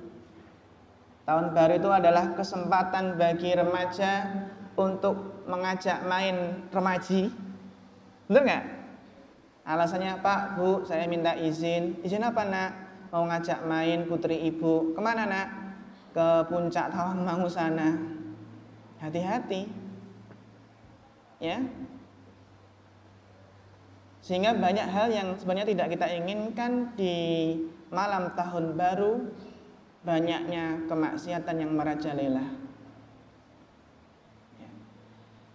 Tahun baru itu adalah kesempatan bagi remaja untuk mengajak main remaji. Betul nggak? Alasannya, Pak, Bu, saya minta izin. Izin apa, Nak? Mau ngajak main putri ibu. Kemana, Nak? Ke puncak Tawangmangu sana. Hati-hati. Ya, sehingga banyak hal yang sebenarnya tidak kita inginkan di malam tahun baru, banyaknya kemaksiatan yang merajalela. Ya.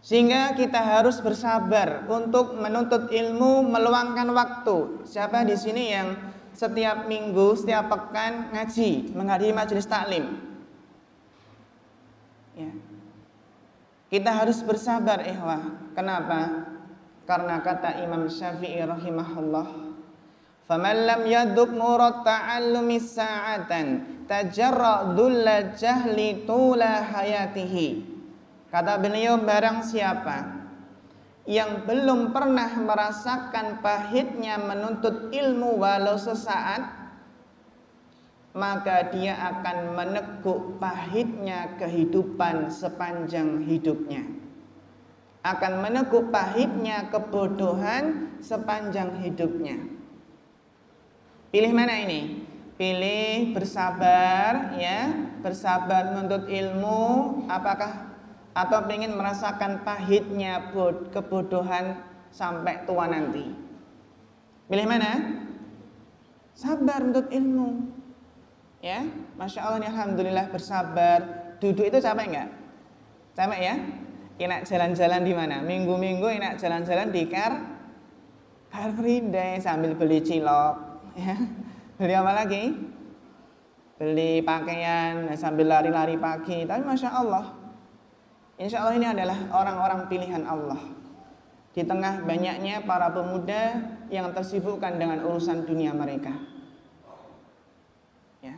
Sehingga kita harus bersabar untuk menuntut ilmu, meluangkan waktu. Siapa di sini yang setiap minggu, setiap pekan ngaji, menghadiri majelis taklim? Ya. Kita harus bersabar ikhwah. Kenapa? Karena kata Imam Syafi'i rahimahullah, "Faman lam yaduk murat ta'allumi sa'atan, tajarra dhulla jahli tula hayatihi." Kata beliau, barang siapa yang belum pernah merasakan pahitnya menuntut ilmu walau sesaat, maka dia akan meneguk pahitnya kehidupan sepanjang hidupnya. Akan meneguk pahitnya kebodohan sepanjang hidupnya. Pilih mana ini? Pilih bersabar ya, bersabar menuntut ilmu, apakah atau ingin merasakan pahitnya kebodohan sampai tua nanti? Pilih mana? Sabar menuntut ilmu. Ya, Masya Allah, alhamdulillah bersabar. Duduk itu capek enggak? Capek ya? Enak jalan-jalan di mana? Minggu-minggu enak jalan-jalan di Car Free Day sambil beli cilok, ya. Beli apa lagi? Beli pakaian sambil lari-lari pagi. Tapi Masya Allah, insya Allah ini adalah orang-orang pilihan Allah. Di tengah banyaknya para pemuda yang tersibukkan dengan urusan dunia mereka. Ya.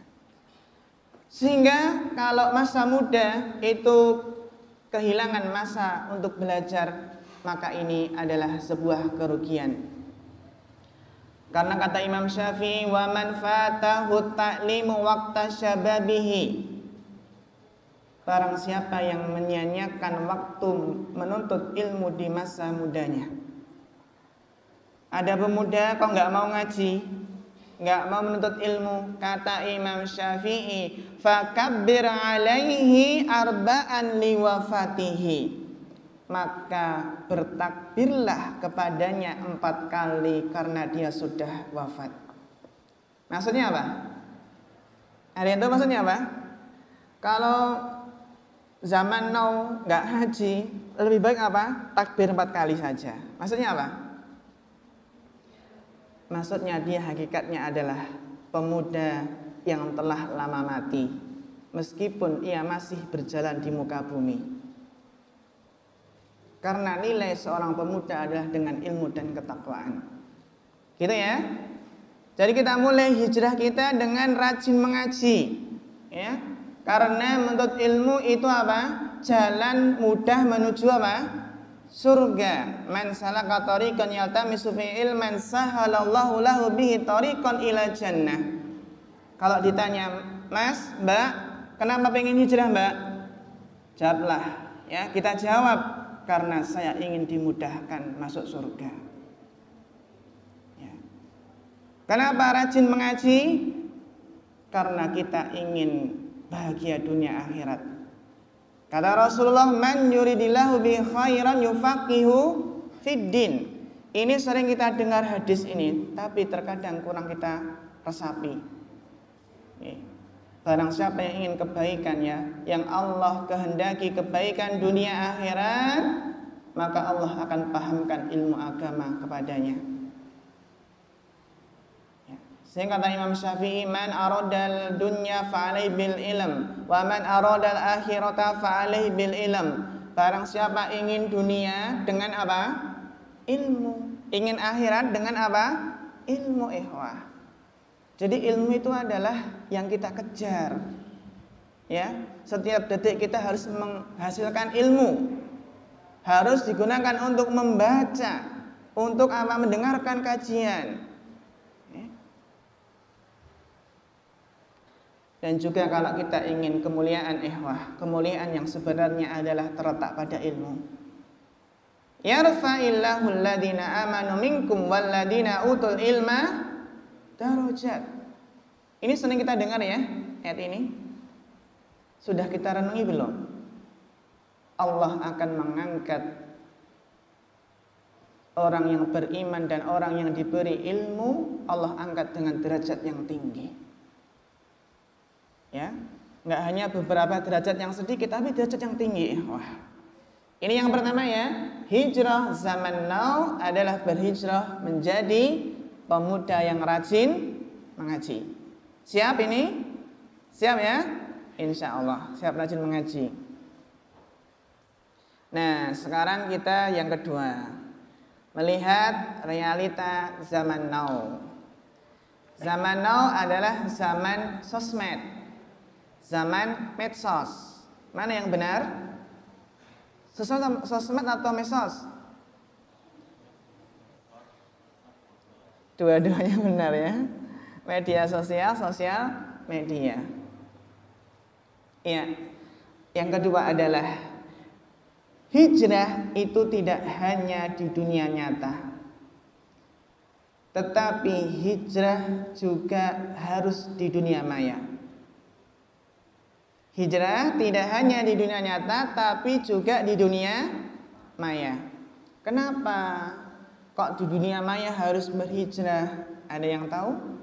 Sehingga kalau masa muda itu kehilangan masa untuk belajar, maka ini adalah sebuah kerugian. Karena kata Imam Syafi'i, wa man fatahu ta'limu waqta syababihi, barang siapa yang menyia-nyiakan waktu menuntut ilmu di masa mudanya. Ada pemuda kok nggak mau ngaji, nggak mau menuntut ilmu, kata Imam Syafi'i, fakabbir alaihi arba'an liwafatihi, maka bertakbirlah kepadanya 4 kali karena dia sudah wafat. Maksudnya apa? Ada yang tahu maksudnya apa? Kalau zaman now nggak haji, lebih baik apa? Takbir 4 kali saja. Maksudnya apa? Maksudnya dia hakikatnya adalah pemuda yang telah lama mati, meskipun ia masih berjalan di muka bumi. Karena nilai seorang pemuda adalah dengan ilmu dan ketakwaan. Gitu ya. Jadi kita mulai hijrah kita dengan rajin mengaji, ya. Karena menuntut ilmu itu apa? Jalan mudah menuju apa? Surga. Man salaka tariqan yaltamisu fi ilman sahalallahu lahu bihi tariqan ila jannah. Kalau ditanya, "Mas, Mbak, kenapa pengen hijrah, Mbak?" Jawablah, ya. Kita jawab, karena saya ingin dimudahkan masuk surga. Ya. Kenapa rajin mengaji? Karena kita ingin bahagia dunia akhirat. Kata Rasulullah, man yuridillahu bi khairan yufaqihu fid din. Ini sering kita dengar hadis ini, tapi terkadang kurang kita resapi. Barang siapa yang ingin kebaikan, ya, yang Allah kehendaki kebaikan dunia akhirat, maka Allah akan pahamkan ilmu agama kepadanya. Ya. Sehingga kata Imam Syafi'i, man aradal dunya fa'alaihi bil ilm, wa man aradal akhirata fa'alaihi bil ilm. Barang siapa ingin dunia dengan apa? Ilmu. Ingin akhirat dengan apa? Ilmu, ikhwah. Jadi ilmu itu adalah yang kita kejar. Ya, setiap detik kita harus menghasilkan ilmu. Harus digunakan untuk membaca, untuk apa? Mendengarkan kajian. Ya. Dan juga kalau kita ingin kemuliaan, ikhwah, kemuliaan yang sebenarnya adalah terletak pada ilmu. Yarfa'illahu alladhina amanu minkum walladhina utul ilma darajat. Ini sering kita dengar ya, ayat ini. Sudah kita renungi belum? Allah akan mengangkat orang yang beriman dan orang yang diberi ilmu, Allah angkat dengan derajat yang tinggi. Ya, nggak hanya beberapa derajat yang sedikit, tapi derajat yang tinggi. Wah, ini yang pertama ya. Hijrah zaman now adalah berhijrah menjadi pemuda yang rajin mengaji. Siap ini? Siap ya? Insya Allah siap rajin mengaji. Nah, sekarang kita yang kedua, melihat realita zaman now. Zaman now adalah zaman sosmed, zaman medsos. Mana yang benar? Sosmed atau medsos? Dua-duanya benar ya. Media sosial, media. Ya. Yang kedua adalah hijrah itu tidak hanya di dunia nyata, tetapi hijrah juga harus di dunia maya. Hijrah tidak hanya di dunia nyata, tapi juga di dunia maya. Kenapa kok di dunia maya harus berhijrah? Ada yang tahu?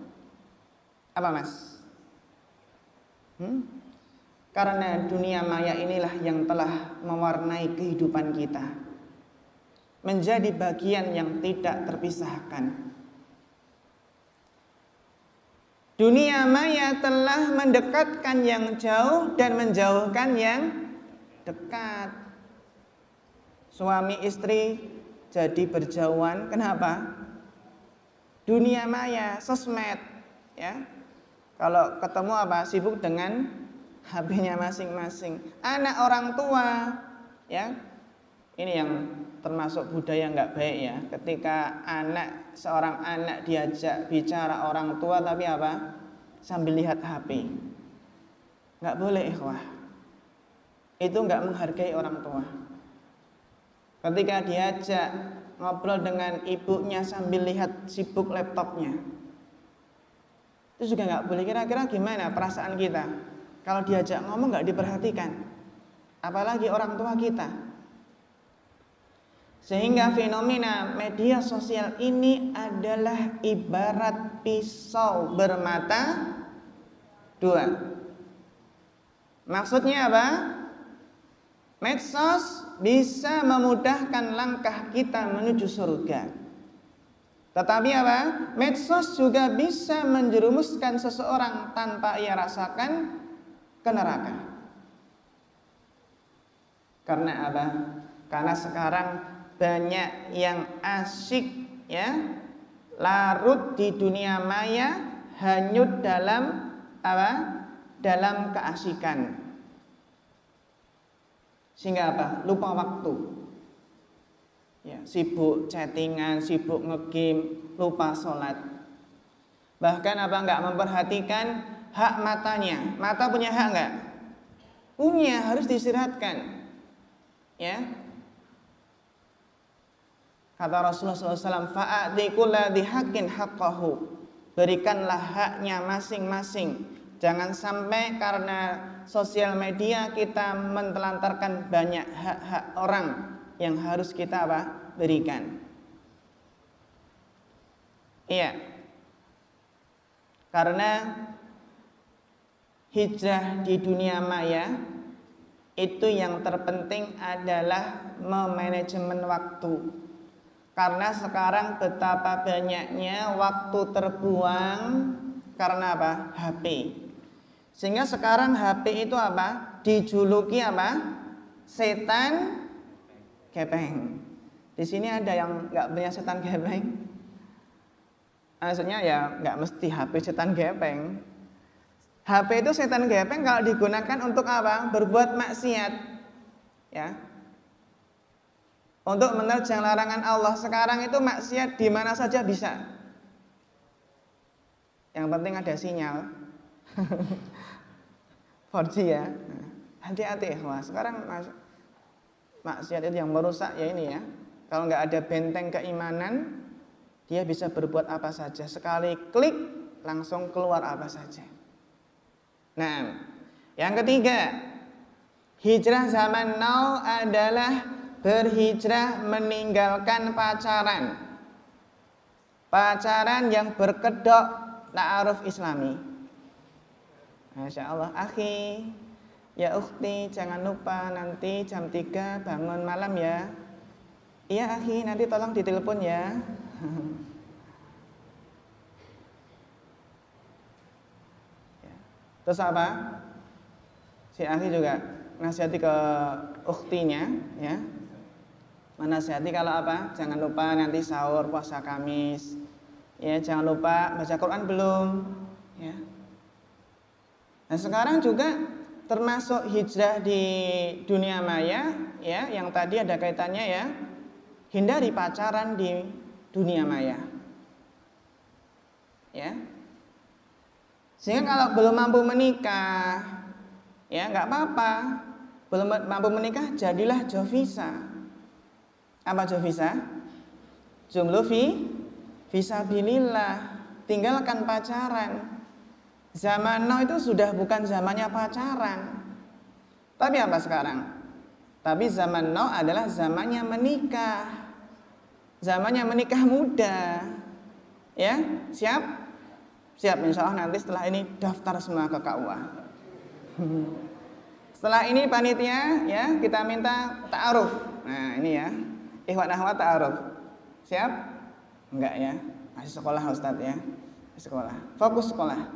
Apa mas? Karena dunia maya inilah yang telah mewarnai kehidupan kita, menjadi bagian yang tidak terpisahkan. Dunia maya telah mendekatkan yang jauh dan menjauhkan yang dekat. Suami istri jadi berjauhan. Kenapa? Dunia maya, sosmed, ya. Kalau ketemu apa? Sibuk dengan HP-nya masing-masing. Anak orang tua, ya. Ini yang termasuk budaya nggak baik ya. Ketika seorang anak diajak bicara orang tua tapi apa? Sambil lihat HP. Nggak boleh, ikhwah. Itu nggak menghargai orang tua. Ketika diajak ngobrol dengan ibunya sambil lihat sibuk laptopnya, itu juga nggak boleh. Kira-kira gimana perasaan kita kalau diajak ngomong nggak diperhatikan, apalagi orang tua kita. Sehingga fenomena media sosial ini adalah ibarat pisau bermata dua. Maksudnya apa? Medsos bisa memudahkan langkah kita menuju surga. Tetapi apa? Medsos juga bisa menjerumuskan seseorang tanpa ia rasakan ke neraka. Karena apa? Karena sekarang banyak yang asyik, ya, larut di dunia maya, hanyut dalam apa? Dalam keasikan. Sehingga apa? Lupa waktu. Ya, sibuk chattingan, sibuk nge-game, lupa sholat. Bahkan apa? Nggak memperhatikan hak matanya. Mata punya hak nggak? Punya, harus diistirahatkan. Ya. Kata Rasulullah SAW, fa'ati kulladzi haqqin haqqahu. Berikanlah haknya masing-masing. Jangan sampai karena sosial media kita mentelantarkan banyak hak-hak orang yang harus kita apa? Berikan. Iya. Karena hijrah di dunia maya itu yang terpenting adalah memanajemen waktu. Karena sekarang betapa banyaknya waktu terbuang karena apa? HP. Sehingga sekarang HP itu apa? Dijuluki apa? Setan gepeng. Di sini ada yang nggak punya setan gepeng? Maksudnya ya nggak mesti HP setan gepeng. HP itu setan gepeng kalau digunakan untuk apa? Berbuat maksiat. Ya. Untuk menerjang larangan Allah. Sekarang itu maksiat di mana saja bisa. Yang penting ada sinyal. 4G ya. Hati-hati ya. Sekarang maksiat itu yang merusak ya ini ya. Kalau nggak ada benteng keimanan, dia bisa berbuat apa saja. Sekali klik langsung keluar apa saja. Nah, yang ketiga, hijrah zaman now adalah berhijrah meninggalkan pacaran. Pacaran yang berkedok ta'aruf islami. Masya Allah, akhi, ya ukhti, jangan lupa nanti jam 3 bangun malam ya. Iya akhi, nanti tolong ditelepon ya. Terus apa? Si akhi juga nasihati ke ukhtinya, ya. Menasihati kalau apa? Jangan lupa nanti sahur puasa Kamis. Ya, jangan lupa baca Quran belum, ya. Nah, sekarang juga termasuk hijrah di dunia maya, ya, yang tadi ada kaitannya ya. Hindari pacaran di dunia maya. Ya. Sehingga kalau belum mampu menikah, ya nggak apa-apa. Belum mampu menikah, jadilah jovisa. Apa jovisa? Jumlu fisabilillah. Tinggalkan pacaran. Zaman now itu sudah bukan zamannya pacaran. Tapi apa sekarang? Tapi zaman now adalah zamannya menikah. Zamannya menikah muda. Ya, siap? Siap, insya Allah nanti setelah ini daftar semua ke KUA. Setelah ini panitia ya kita minta ta'aruf. Nah ini ya, ikhwan akhwat ta'aruf. Siap? Enggak ya, masih sekolah Ustadz ya, masih sekolah. Fokus sekolah.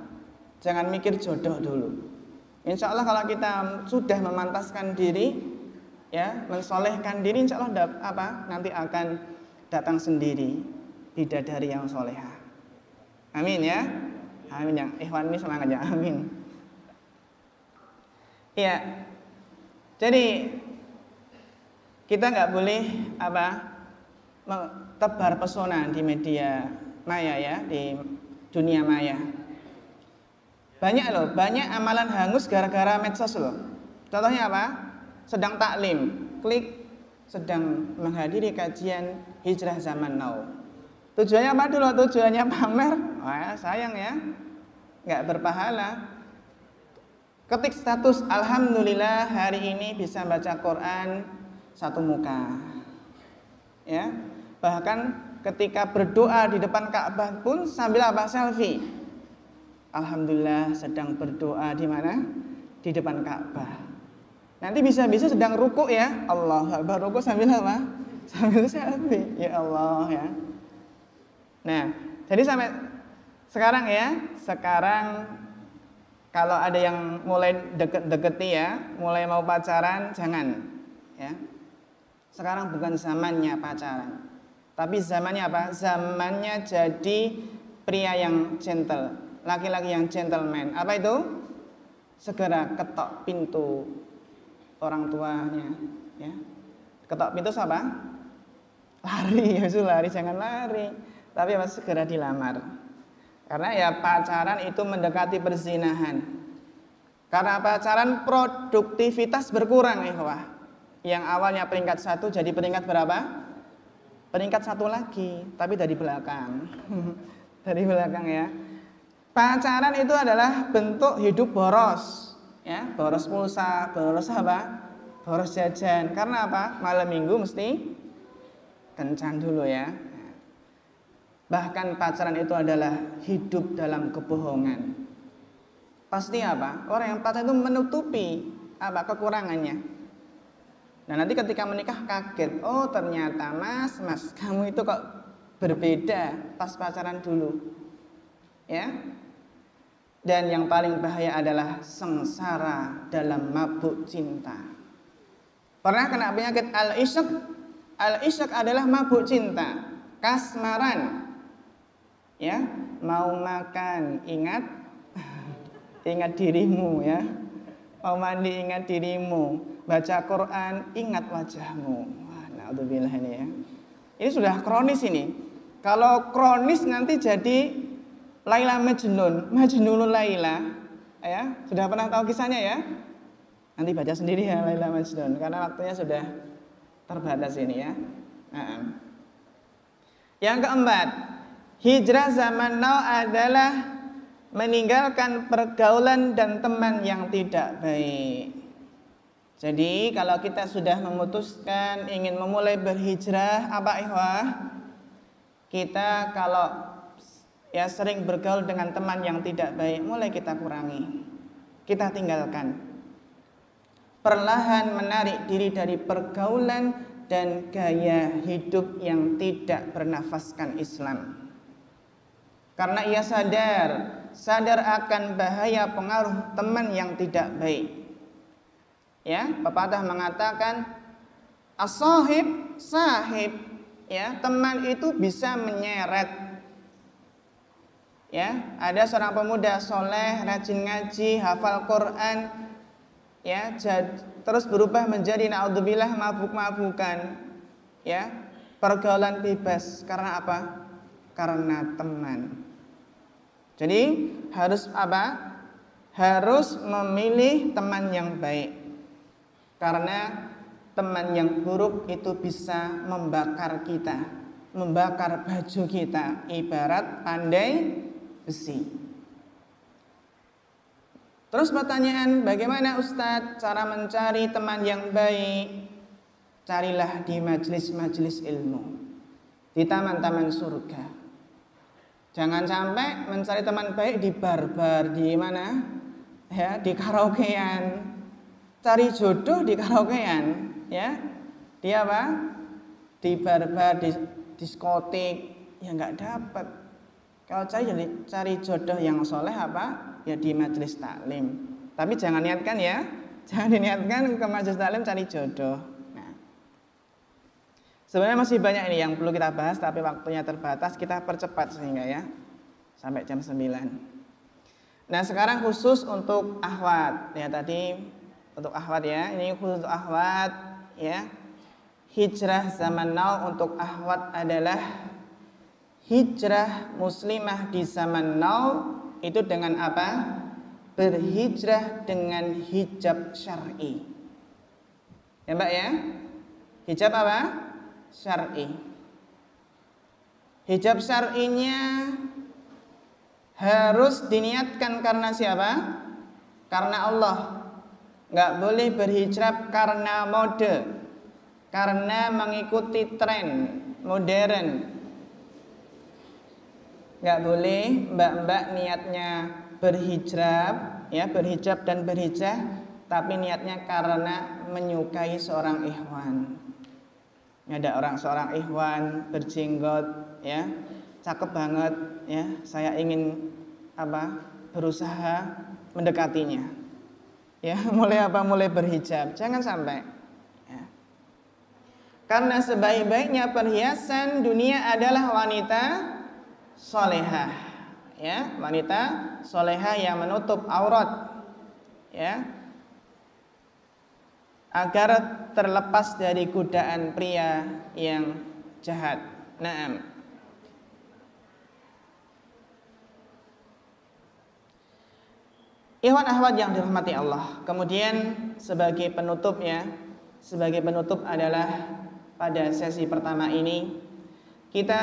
Jangan mikir jodoh dulu. Insya Allah kalau kita sudah memantaskan diri, ya, mensolehkan diri, insya Allah nanti akan datang sendiri bidadari yang soleha. Amin ya. Amin, yang ikhwan ini semangat ya. Amin. Ya. Jadi kita nggak boleh tebar pesona di media maya ya, di dunia maya. Banyak amalan hangus gara-gara medsos loh. Contohnya apa? Sedang taklim, klik sedang menghadiri kajian hijrah zaman now. Tujuannya apa dulu? Tujuannya pamer. Wah, sayang ya, nggak berpahala. Ketik status, alhamdulillah hari ini bisa baca Quran 1 muka. Ya, bahkan ketika berdoa di depan Ka'bah pun sambil selfie. Alhamdulillah sedang berdoa di mana? Di depan Ka'bah. Nanti bisa-bisa sedang rukuk ya, Allah Akbar, rukuk sambil apa? Sambil selfie. Ya Allah ya. Nah, jadi sampai sekarang ya, kalau ada yang mulai deket-deketi ya, mulai mau pacaran, jangan ya. Sekarang bukan zamannya pacaran, tapi zamannya apa? Zamannya jadi pria yang gentle, laki-laki yang gentleman. Apa itu? Segera ketok pintu orang tuanya ya. Ketok pintu apa? Lari, ya lari, jangan lari. Tapi apa? Segera dilamar. Karena ya pacaran itu mendekati perzinahan. Karena pacaran produktivitas berkurang ikhwah. Yang awalnya peringkat 1 jadi peringkat berapa? Peringkat 1 lagi, tapi dari belakang. Dari belakang ya. Pacaran itu adalah bentuk hidup boros. Ya, boros pulsa, boros apa? Boros jajan. Karena apa? Malam minggu mesti kencan dulu ya. Bahkan pacaran itu adalah hidup dalam kebohongan. Pasti apa? Orang yang pacaran itu menutupi kekurangannya. Nah nanti ketika menikah kaget, oh ternyata mas kamu itu kok berbeda pas pacaran dulu, ya. Dan yang paling bahaya adalah sengsara dalam mabuk cinta. Pernah kena penyakit al-isyq? Al-isyq adalah mabuk cinta, kasmaran. Ya, mau makan ingat dirimu ya. Mau mandi ingat dirimu, baca Quran ingat wajahmu. Wah, naudzubillah ini ya. Ini sudah kronis ini. Kalau kronis nanti jadi Laila Majnunul Laila. Ya, sudah pernah tahu kisahnya ya? Nanti baca sendiri ya Laila Majnun karena waktunya sudah terbatas ini ya. Yang keempat, hijrah zaman now adalah meninggalkan pergaulan dan teman yang tidak baik. Jadi kalau kita sudah memutuskan ingin memulai berhijrah, ikhwah? Kita kalau ya sering bergaul dengan teman yang tidak baik, mulai kita kurangi. Kita tinggalkan. Perlahan menarik diri dari pergaulan dan gaya hidup yang tidak bernafaskan Islam. Karena ia sadar akan bahaya pengaruh teman yang tidak baik. Ya, pepatah mengatakan as-sahib sahib, ya, teman itu bisa menyeret. Ya, ada seorang pemuda soleh, rajin ngaji, hafal Quran, ya, terus berubah menjadi naudzubillah mabuk-mabukan, ya, pergaulan bebas. Karena apa? Karena teman. Jadi harus harus memilih teman yang baik. Karena teman yang buruk itu bisa membakar kita, membakar baju kita, ibarat pandai besi. Terus pertanyaan, bagaimana Ustadz cara mencari teman yang baik? Carilah di majelis-majelis ilmu, di taman-taman surga. Jangan sampai mencari teman baik di bar-bar, di mana? Ya, di karaokean. Cari jodoh di karaokean, ya. Di apa? Di bar-bar, di diskotik, ya nggak dapat. Kalau cari jodoh yang soleh apa? Ya di majelis taklim. Tapi jangan niatkan ya, jangan diniatkan ke majelis taklim cari jodoh. Nah, sebenarnya masih banyak ini yang perlu kita bahas, tapi waktunya terbatas, kita percepat sehingga ya sampai jam 9. Nah, sekarang khusus untuk akhwat. Ya tadi untuk akhwat ya, ini khusus untuk akhwat ya. Hijrah zaman now untuk akhwat adalah hijrah muslimah di zaman now itu dengan apa? Berhijrah dengan hijab syar'i. Ya Mbak ya? Hijab apa? Syar'i. Hijab syar'inya harus diniatkan karena siapa? Karena Allah. Nggak boleh berhijab karena mode, karena mengikuti tren modern. Nggak boleh mbak-mbak niatnya berhijab, ya berhijab dan berhijrah, tapi niatnya karena menyukai seorang ikhwan. Ada seorang ikhwan berjenggot, ya cakep banget, ya saya ingin berusaha mendekatinya, ya mulai berhijab, jangan sampai. Ya. Karena sebaik-baiknya perhiasan dunia adalah wanita solehah, ya wanita solehah yang menutup aurat, ya agar terlepas dari godaan pria yang jahat. Naam. Ikhwan akhwat yang dirahmati Allah. Kemudian sebagai penutup adalah pada sesi pertama ini kita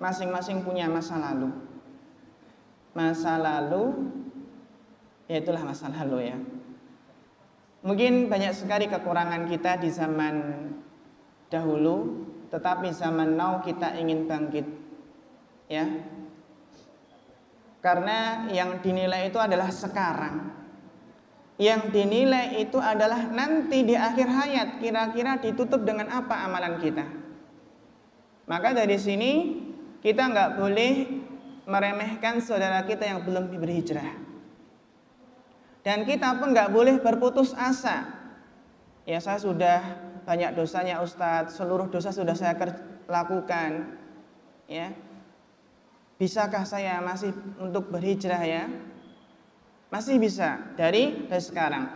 masing-masing punya masa lalu. Masa lalu, ya itulah masa lalu ya. Mungkin banyak sekali kekurangan kita di zaman dahulu, tetapi zaman now kita ingin bangkit. Ya. Karena yang dinilai itu adalah sekarang. Yang dinilai itu adalah nanti di akhir hayat, kira-kira ditutup dengan apa amalan kita. Maka dari sini kita nggak boleh meremehkan saudara kita yang belum berhijrah. Dan kita pun nggak boleh berputus asa. Ya saya sudah banyak dosanya Ustadz, seluruh dosa sudah saya lakukan. Ya, bisakah saya masih untuk berhijrah ya? Masih bisa dari sekarang.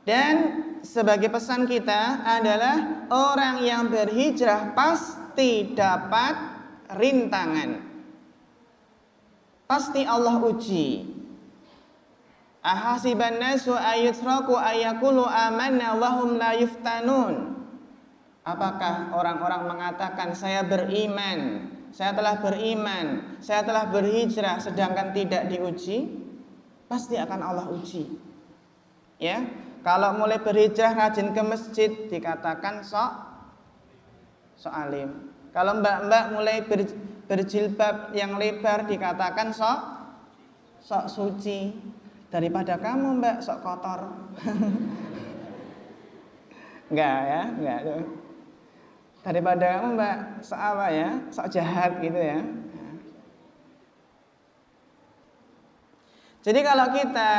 Dan sebagai pesan kita adalah orang yang berhijrah pasti dapat rintangan. Pasti Allah uji. Ahasiban nasu ayutraku ayakulu amanna wahum la yuftanun. Apakah orang-orang mengatakan saya beriman, saya telah beriman, saya telah berhijrah sedangkan tidak diuji? Pasti akan Allah uji. Ya, kalau mulai berhijrah rajin ke masjid dikatakan sok alim. Kalau mbak-mbak mulai berjilbab yang lebar dikatakan sok suci. Daripada kamu mbak sok kotor. Enggak. Daripada kamu mbak sok apa ya, sok jahat gitu ya. Jadi kalau kita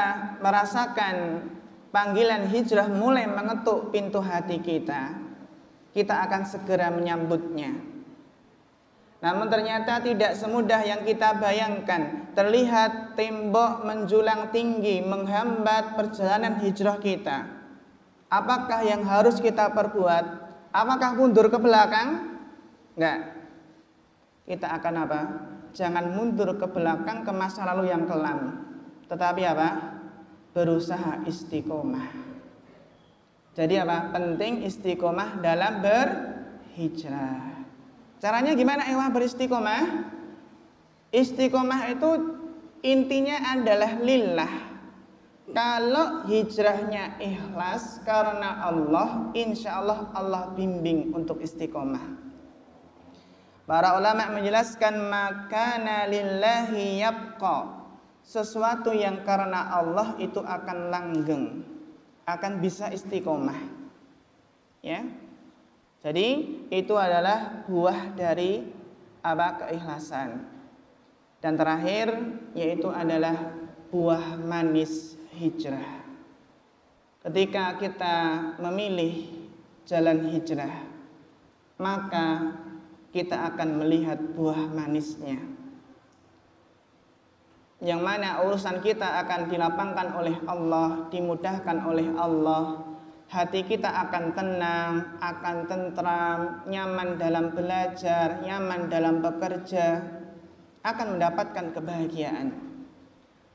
merasakan panggilan hijrah mulai mengetuk pintu hati kita, kita akan segera menyambutnya. Namun ternyata tidak semudah yang kita bayangkan. Terlihat tembok menjulang tinggi menghambat perjalanan hijrah kita. Apakah yang harus kita perbuat? Apakah mundur ke belakang? Enggak. Kita akan apa? Jangan mundur ke belakang ke masa lalu yang kelam. Tetapi apa? Berusaha istiqomah. Jadi apa? Penting istiqomah dalam berhijrah. Caranya gimana beristiqomah? Istiqomah itu intinya adalah lillah. Kalau hijrahnya ikhlas karena Allah, insya Allah Allah bimbing untuk istiqomah. Para ulama menjelaskan makana lillahi yabqa. Sesuatu yang karena Allah itu akan langgeng, akan bisa istiqomah. Ya. Jadi itu adalah buah dari keikhlasan. Dan terakhir yaitu adalah buah manis hijrah. Ketika kita memilih jalan hijrah, maka kita akan melihat buah manisnya, yang mana urusan kita akan dilapangkan oleh Allah, dimudahkan oleh Allah. Hati kita akan tenang, akan tentram, nyaman dalam belajar, nyaman dalam bekerja, akan mendapatkan kebahagiaan.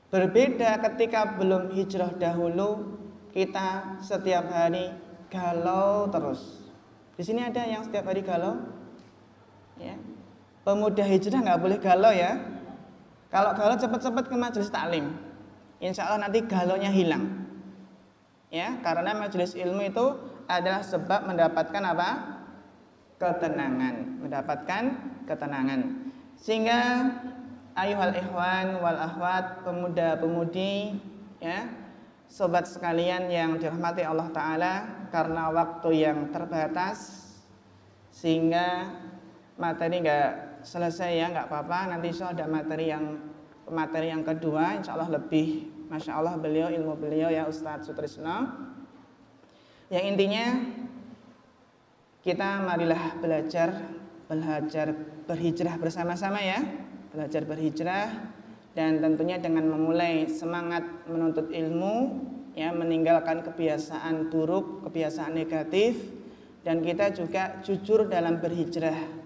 Berbeda ketika belum hijrah dahulu, kita setiap hari galau terus. Di sini ada yang setiap hari galau? Ya. Pemuda hijrah nggak boleh galau ya. Kalau galau cepat-cepat ke majelis taklim, insya Allah nanti galaunya hilang. Ya, karena majelis ilmu itu adalah sebab mendapatkan apa? Ketenangan, mendapatkan ketenangan. Sehingga ayuhal ikhwan wal akhwat, pemuda-pemudi, ya, sobat sekalian yang dirahmati Allah Ta'ala, karena waktu yang terbatas sehingga materi nggak selesai ya, nggak apa-apa. Nanti insya Allah ada materi yang kedua, insya Allah lebih, masya Allah beliau, ilmu beliau ya, Ustadz Sutrisno. Yang intinya kita marilah belajar berhijrah bersama-sama ya, belajar berhijrah, dan tentunya dengan memulai semangat menuntut ilmu ya, meninggalkan kebiasaan buruk, kebiasaan negatif, dan kita juga jujur dalam berhijrah.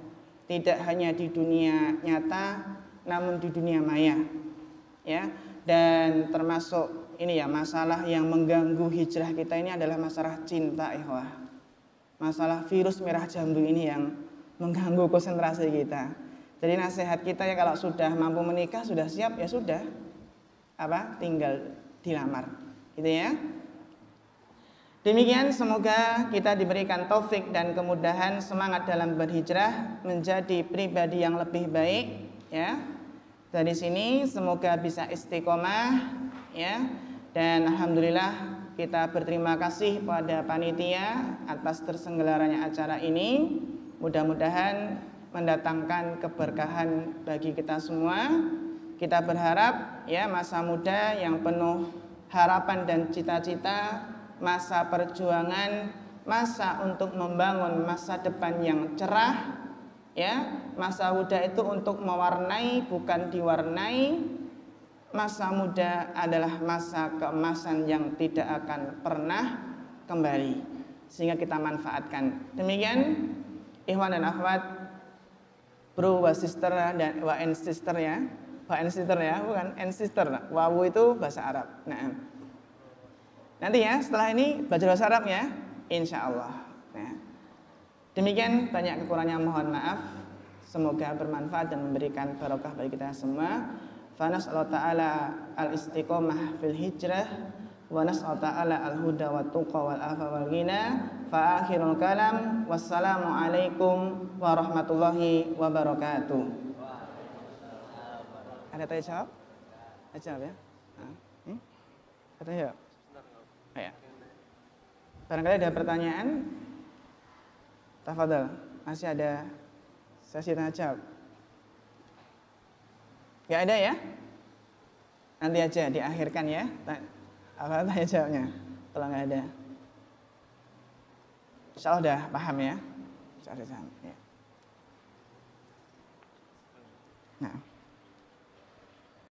Tidak hanya di dunia nyata, namun di dunia maya, ya. Dan termasuk ini ya, masalah yang mengganggu hijrah kita ini adalah masalah cinta, ikhwah. Masalah virus merah jambu ini yang mengganggu konsentrasi kita. Jadi nasihat kita ya, kalau sudah mampu menikah, sudah siap ya sudah, tinggal dilamar, gitu ya. Demikian, semoga kita diberikan taufik dan kemudahan, semangat dalam berhijrah menjadi pribadi yang lebih baik ya. Dari sini semoga bisa istiqomah ya. Dan alhamdulillah kita berterima kasih pada panitia atas terselenggaranya acara ini. Mudah-mudahan mendatangkan keberkahan bagi kita semua. Kita berharap ya, masa muda yang penuh harapan dan cita-cita, masa perjuangan, masa untuk membangun masa depan yang cerah ya. Masa muda itu untuk mewarnai, bukan diwarnai. Masa muda adalah masa keemasan yang tidak akan pernah kembali, sehingga kita manfaatkan. Demikian ikhwan dan akhwat, bro wa sister dan wa and sister ya. Wa and sister ya, bukan and sister. Wawu itu bahasa Arab. Nah, nanti ya, setelah ini belajar bahasa Arab ya, insya Allah. Nah, demikian, banyak kekurangannya mohon maaf. Semoga bermanfaat dan memberikan barokah bagi kita semua. Fa nas'alullah ta'ala al-istiqomah fil hijrah, wa nas'alullah ta'ala al-huda wa tuqa wal afa wal ghina. Fa akhirul kalam, wassalamu alaikum warahmatullahi wabarakatuh. Ada tanya jawab? Ada jawab ya? Ada jawab? Ya. Barangkali ada pertanyaan, tafadhol, masih ada sesi tanya jawab. Gak ada ya? Nanti aja diakhirkan ya, tanya jawabnya. Kalau nggak ada, insya Allah udah paham ya. Insya Allah paham. Ya. Nah.